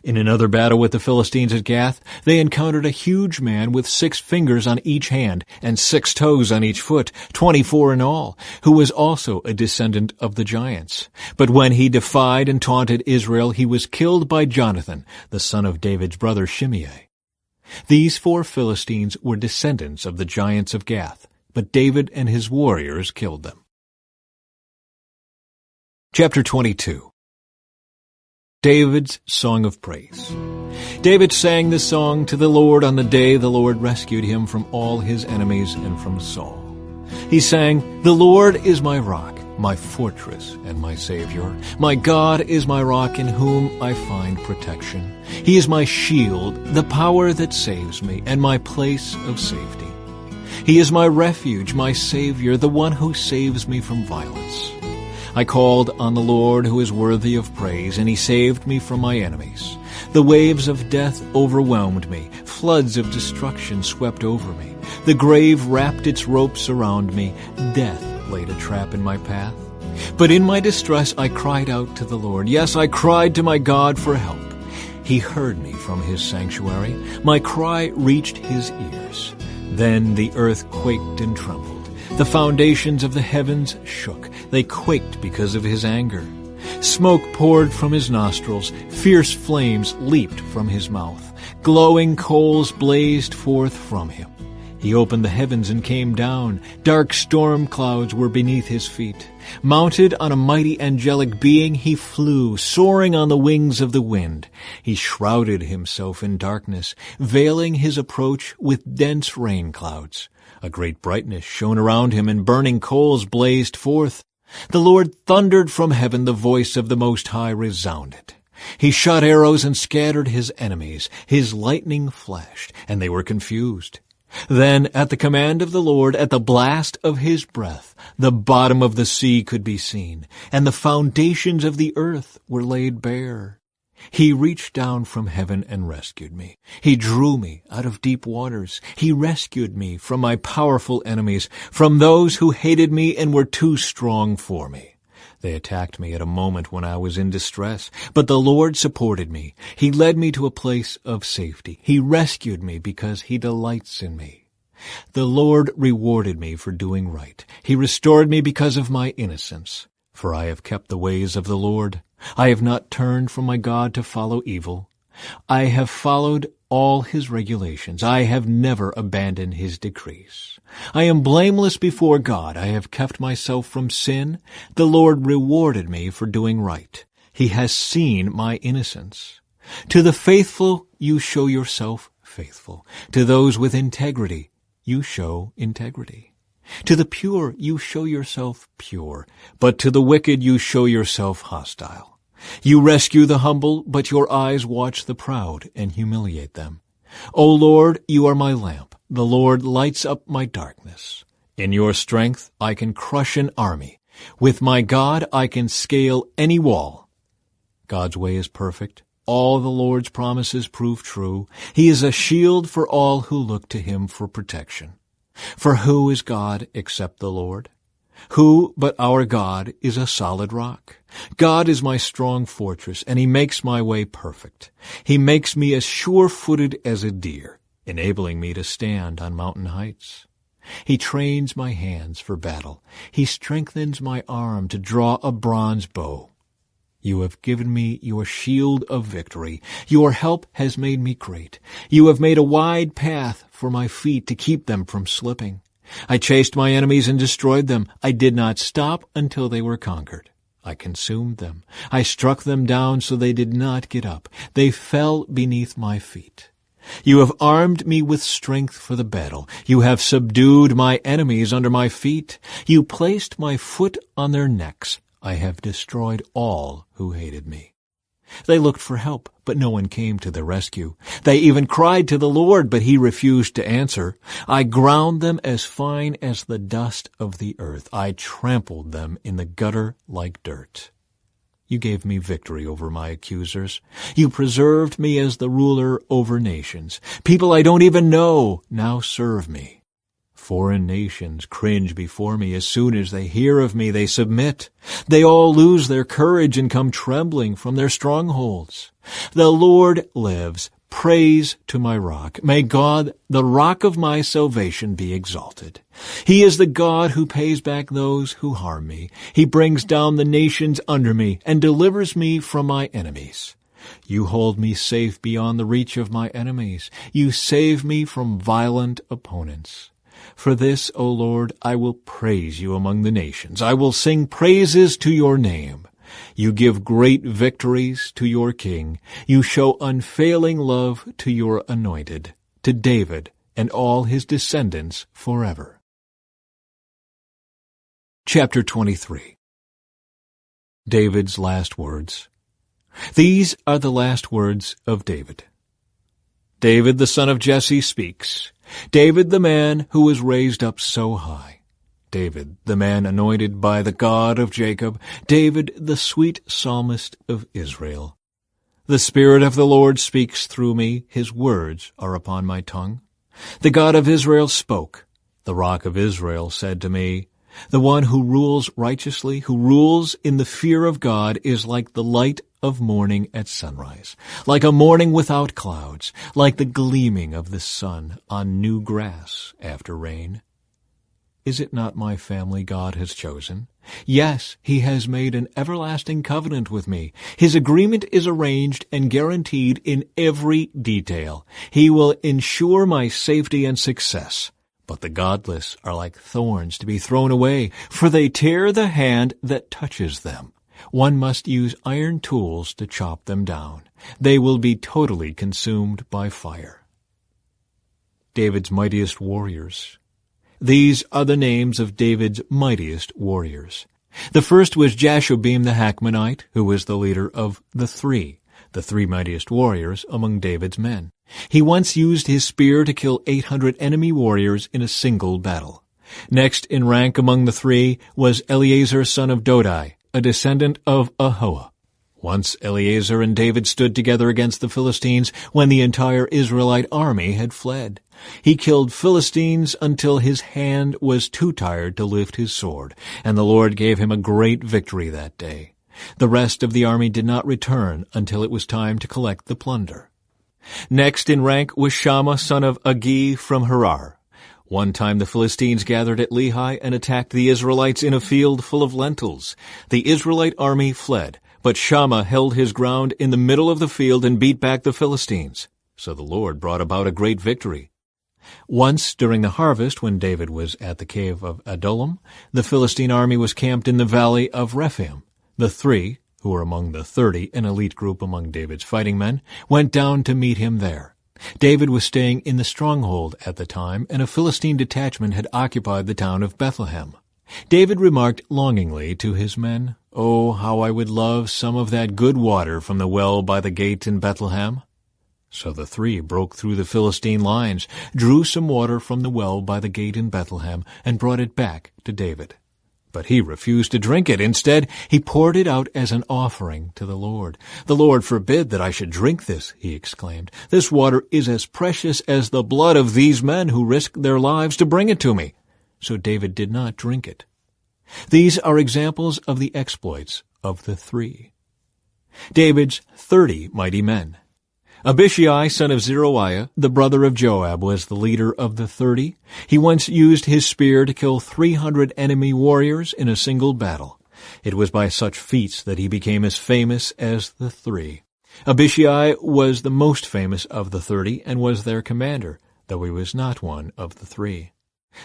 In another battle with the Philistines at Gath, they encountered a huge man with 6 fingers on each hand and 6 toes on each foot, 24 in all, who was also a descendant of the giants. But when he defied and taunted Israel, he was killed by Jonathan, the son of David's brother Shimei. These 4 Philistines were descendants of the giants of Gath, but David and his warriors killed them. Chapter 22. David's Song of Praise. David sang this song to the Lord on the day the Lord rescued him from all his enemies and from Saul. He sang, "The Lord is my rock, my fortress and my Savior. My God is my rock in whom I find protection. He is my shield, the power that saves me, and my place of safety. He is my refuge, my Savior, the one who saves me from violence. I called on the Lord who is worthy of praise, and he saved me from my enemies. The waves of death overwhelmed me. Floods of destruction swept over me. The grave wrapped its ropes around me. Death laid a trap in my path. But in my distress I cried out to the Lord. Yes, I cried to my God for help. He heard me from his sanctuary. My cry reached his ears. Then the earth quaked and trembled. The foundations of the heavens shook. They quaked because of his anger. Smoke poured from his nostrils. Fierce flames leaped from his mouth. Glowing coals blazed forth from him. He opened the heavens and came down. Dark storm clouds were beneath his feet. Mounted on a mighty angelic being, he flew, soaring on the wings of the wind. He shrouded himself in darkness, veiling his approach with dense rain clouds. A great brightness shone around him, and burning coals blazed forth. The Lord thundered from heaven, the voice of the Most High resounded. He shot arrows and scattered his enemies. His lightning flashed, and they were confused. Then, at the command of the Lord, at the blast of his breath, the bottom of the sea could be seen, and the foundations of the earth were laid bare. He reached down from heaven and rescued me. He drew me out of deep waters. He rescued me from my powerful enemies, from those who hated me and were too strong for me. They attacked me at a moment when I was in distress, but the Lord supported me. He led me to a place of safety. He rescued me because he delights in me. The Lord rewarded me for doing right. He restored me because of my innocence. For I have kept the ways of the Lord. I have not turned from my God to follow evil. I have followed all his regulations. I have never abandoned his decrees. I am blameless before God. I have kept myself from sin. The Lord rewarded me for doing right. He has seen my innocence. To the faithful you show yourself faithful. To those with integrity you show integrity. To the pure you show yourself pure, but to the wicked you show yourself hostile. You rescue the humble, but your eyes watch the proud and humiliate them. O Lord, you are my lamp. The Lord lights up my darkness. In your strength I can crush an army. With my God I can scale any wall. God's way is perfect. All the Lord's promises prove true. He is a shield for all who look to him for protection. For who is God except the Lord? Who but our God is a solid rock? God is my strong fortress, and he makes my way perfect. He makes me as sure-footed as a deer, enabling me to stand on mountain heights. He trains my hands for battle. He strengthens my arm to draw a bronze bow. You have given me your shield of victory. Your help has made me great. You have made a wide path for my feet to keep them from slipping. I chased my enemies and destroyed them. I did not stop until they were conquered. I consumed them. I struck them down so they did not get up. They fell beneath my feet. You have armed me with strength for the battle. You have subdued my enemies under my feet. You placed my foot on their necks. I have destroyed all who hated me. They looked for help, but no one came to their rescue. They even cried to the Lord, but he refused to answer. I ground them as fine as the dust of the earth. I trampled them in the gutter like dirt. You gave me victory over my accusers. You preserved me as the ruler over nations. People I don't even know now serve me. Foreign nations cringe before me. As soon as they hear of me, they submit. They all lose their courage and come trembling from their strongholds. The Lord lives. Praise to my rock. May God, the rock of my salvation, be exalted. He is the God who pays back those who harm me. He brings down the nations under me and delivers me from my enemies. You hold me safe beyond the reach of my enemies. You save me from violent opponents. For this, O Lord, I will praise you among the nations. I will sing praises to your name. You give great victories to your king. You show unfailing love to your anointed, to David and all his descendants forever. Chapter 23. David's last words. These are the last words of David. David, the son of Jesse, speaks. David, the man who was raised up so high. David, the man anointed by the God of Jacob. David, the sweet psalmist of Israel. The Spirit of the Lord speaks through me. His words are upon my tongue. The God of Israel spoke. The Rock of Israel said to me, the one who rules righteously, who rules in the fear of God, is like the light of morning at sunrise, like a morning without clouds, like the gleaming of the sun on new grass after rain. Is it not my family God has chosen? Yes, he has made an everlasting covenant with me. His agreement is arranged and guaranteed in every detail. He will ensure my safety and success. But the godless are like thorns to be thrown away, for they tear the hand that touches them. One must use iron tools to chop them down. They will be totally consumed by fire. David's mightiest warriors. These are the names of David's mightiest warriors. The first was Jashobeam the Hakmonite, who was the leader of the three mightiest warriors among David's men. He once used his spear to kill 800 enemy warriors in a single battle. Next in rank among the three was Eleazar son of Dodai, a descendant of Ahoah. Once Eleazar and David stood together against the Philistines when the entire Israelite army had fled. He killed Philistines until his hand was too tired to lift his sword, and the Lord gave him a great victory that day. The rest of the army did not return until it was time to collect the plunder. Next in rank was Shammah son of Agi from Harar. One time the Philistines gathered at Lehi and attacked the Israelites in a field full of lentils. The Israelite army fled, but Shammah held his ground in the middle of the field and beat back the Philistines. So the Lord brought about a great victory. Once during the harvest, when David was at the cave of Adullam, the Philistine army was camped in the valley of Rephaim. The three, who were among the 30, an elite group among David's fighting men, went down to meet him there. David was staying in the stronghold at the time, and a Philistine detachment had occupied the town of Bethlehem. David remarked longingly to his men, "Oh, how I would love some of that good water from the well by the gate in Bethlehem." So the three broke through the Philistine lines, drew some water from the well by the gate in Bethlehem, and brought it back to David. But he refused to drink it. Instead, he poured it out as an offering to the Lord. "The Lord forbid that I should drink this," he exclaimed. "This water is as precious as the blood of these men who risked their lives to bring it to me." So David did not drink it. These are examples of the exploits of the three. David's 30 mighty men. Abishai, son of Zeruiah, the brother of Joab, was the leader of the 30. He once used his spear to kill 300 enemy warriors in a single battle. It was by such feats that he became as famous as the three. Abishai was the most famous of the 30 and was their commander, though he was not one of the three.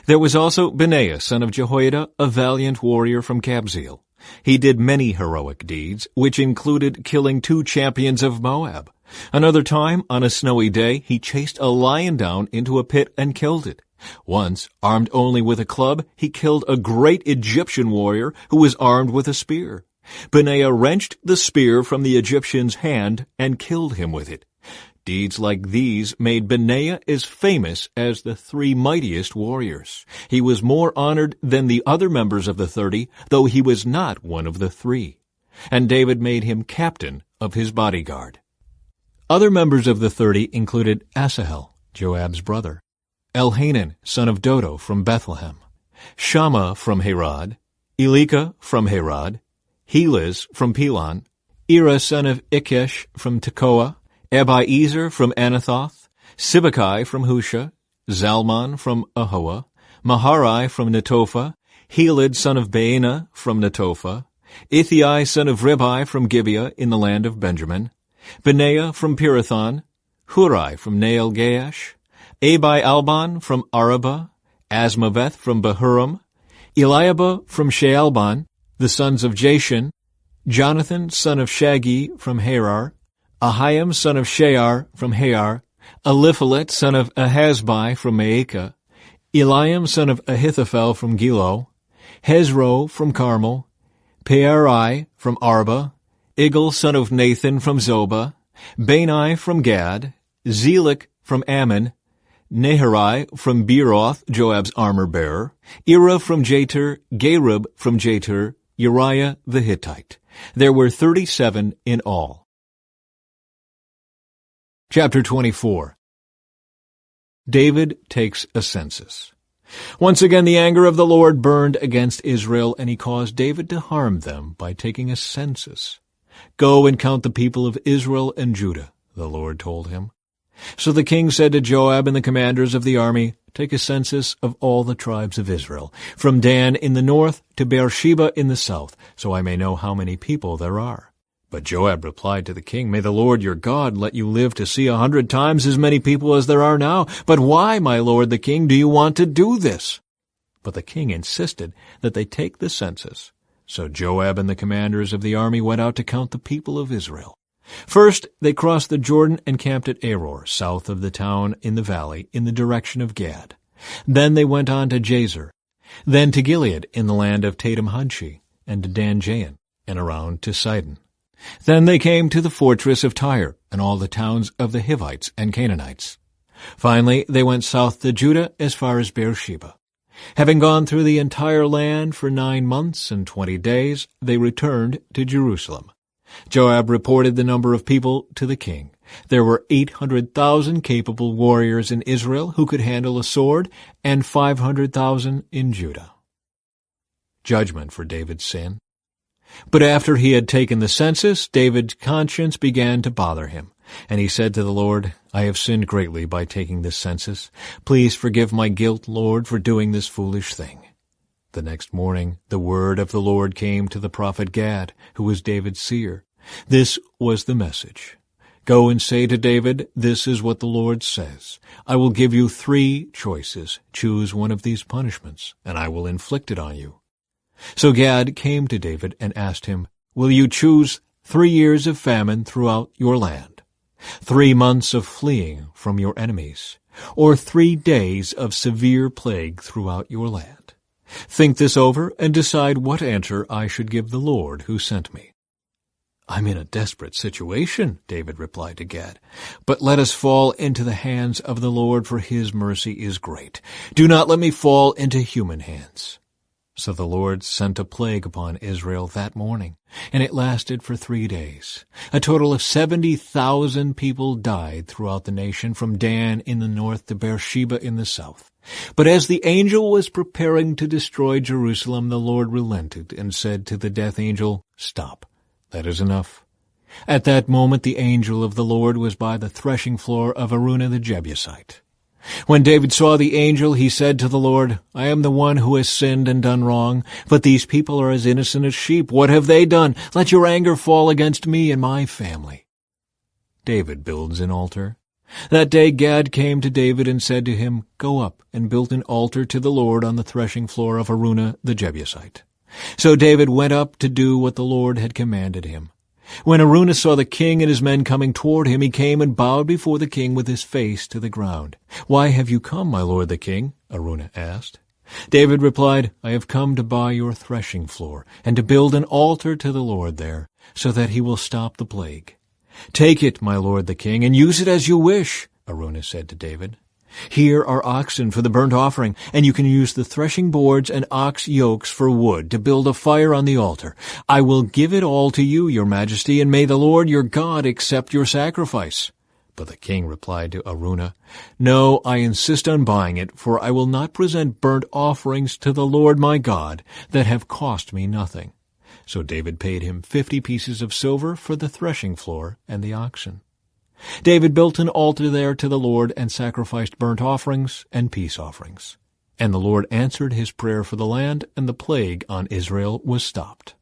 There was also Benaiah, son of Jehoiada, a valiant warrior from Kabzeel. He did many heroic deeds, which included killing 2 champions of Moab. Another time, on a snowy day, he chased a lion down into a pit and killed it. Once, armed only with a club, he killed a great Egyptian warrior who was armed with a spear. Benaiah wrenched the spear from the Egyptian's hand and killed him with it. Deeds like these made Benaiah as famous as the 3 mightiest warriors. He was more honored than the other members of the 30, though he was not one of the 3. And David made him captain of his bodyguard. Other members of the 30 included Asahel, Joab's brother, Elhanan, son of Dodo, from Bethlehem, Shammah from Herod, Elika from Herod, Helez from Pelon, Ira son of Ikesh from Tekoa, Abiezer from Anathoth, Sibbecai from Husha, Zalmon from Ahoah, Maharai from Netophah, Helid son of Baanah from Netophah, Ithai son of Ribai from Gibeah in the land of Benjamin, Benaiah from Pirathon, Hurai from Nael-Gaash, Abi-Alban from Arabah, Asmaveth from Bahurim, Eliabah from Shaalbon, the sons of Jashan, Jonathan son of Shagi from Harar, Ahiam son of Shear from Hayar, Eliphalet son of Ahasbai from Maacah, Eliam son of Ahithophel from Gilo, Hezro from Carmel, Pearai from Arba, Igal son of Nathan from Zobah, Bani from Gad, Zelek from Ammon, Naharai from Beeroth, Joab's armor-bearer, Ira from Jatir, Gareb from Jatir, Uriah the Hittite. There were 37 in all. Chapter 24. David takes a census. Once again the anger of the Lord burned against Israel, and he caused David to harm them by taking a census. "Go and count the people of Israel and Judah," the Lord told him. So the king said to Joab and the commanders of the army, "Take a census of all the tribes of Israel, from Dan in the north to Beersheba in the south, so I may know how many people there are." But Joab replied to the king, "May the Lord your God let you live to see 100 times as many people as there are now. But why, my lord the king, do you want to do this?" But the king insisted that they take the census. So Joab and the commanders of the army went out to count the people of Israel. First, they crossed the Jordan and camped at Aror, south of the town in the valley, in the direction of Gad. Then they went on to Jazer, then to Gilead in the land of Tadim-Hadshi, and to Dan-Jain, and around to Sidon. Then they came to the fortress of Tyre, and all the towns of the Hivites and Canaanites. Finally, they went south to Judah as far as Beersheba. Having gone through the entire land for 9 months and 20 days, they returned to Jerusalem. Joab reported the number of people to the king. There were 800,000 capable warriors in Israel who could handle a sword, and 500,000 in Judah. Judgment for David's sin. But after he had taken the census, David's conscience began to bother him, and he said to the Lord, "I have sinned greatly by taking this census. Please forgive my guilt, Lord, for doing this foolish thing." The next morning the word of the Lord came to the prophet Gad, who was David's seer. This was the message. "Go and say to David, this is what the Lord says. I will give you 3 choices. Choose one of these punishments, and I will inflict it on you." So Gad came to David and asked him, "Will you choose 3 years of famine throughout your land, 3 months of fleeing from your enemies, or 3 days of severe plague throughout your land? Think this over and decide what answer I should give the Lord who sent me." "I'm in a desperate situation," David replied to Gad, "but let us fall into the hands of the Lord, for his mercy is great. Do not let me fall into human hands." So the Lord sent a plague upon Israel that morning, and it lasted for 3 days. A total of 70,000 people died throughout the nation, from Dan in the north to Beersheba in the south. But as the angel was preparing to destroy Jerusalem, the Lord relented and said to the death angel, "Stop, that is enough." At that moment the angel of the Lord was by the threshing floor of Araunah the Jebusite. When David saw the angel, he said to the Lord, "I am the one who has sinned and done wrong, but these people are as innocent as sheep. What have they done? Let your anger fall against me and my family." David builds an altar. That day Gad came to David and said to him, "Go up and build an altar to the Lord on the threshing floor of Araunah the Jebusite." So David went up to do what the Lord had commanded him. When Araunah saw the king and his men coming toward him, he came and bowed before the king with his face to the ground. "Why have you come, my lord the king?" Araunah asked. David replied, I have come to buy your threshing floor, and to build an altar to the Lord there, so that he will stop the plague. Take it, my lord the king, and use it as you wish, Araunah said to David. Here are oxen for the burnt offering, and you can use the threshing boards and ox yokes for wood to build a fire on the altar. I will give it all to you, your majesty, and may the Lord your God accept your sacrifice. But the king replied to Araunah, No, I insist on buying it, for I will not present burnt offerings to the Lord my God that have cost me nothing. So David paid him 50 pieces of silver for the threshing floor and the oxen. David built an altar there to the Lord and sacrificed burnt offerings and peace offerings. And the Lord answered his prayer for the land, and the plague on Israel was stopped.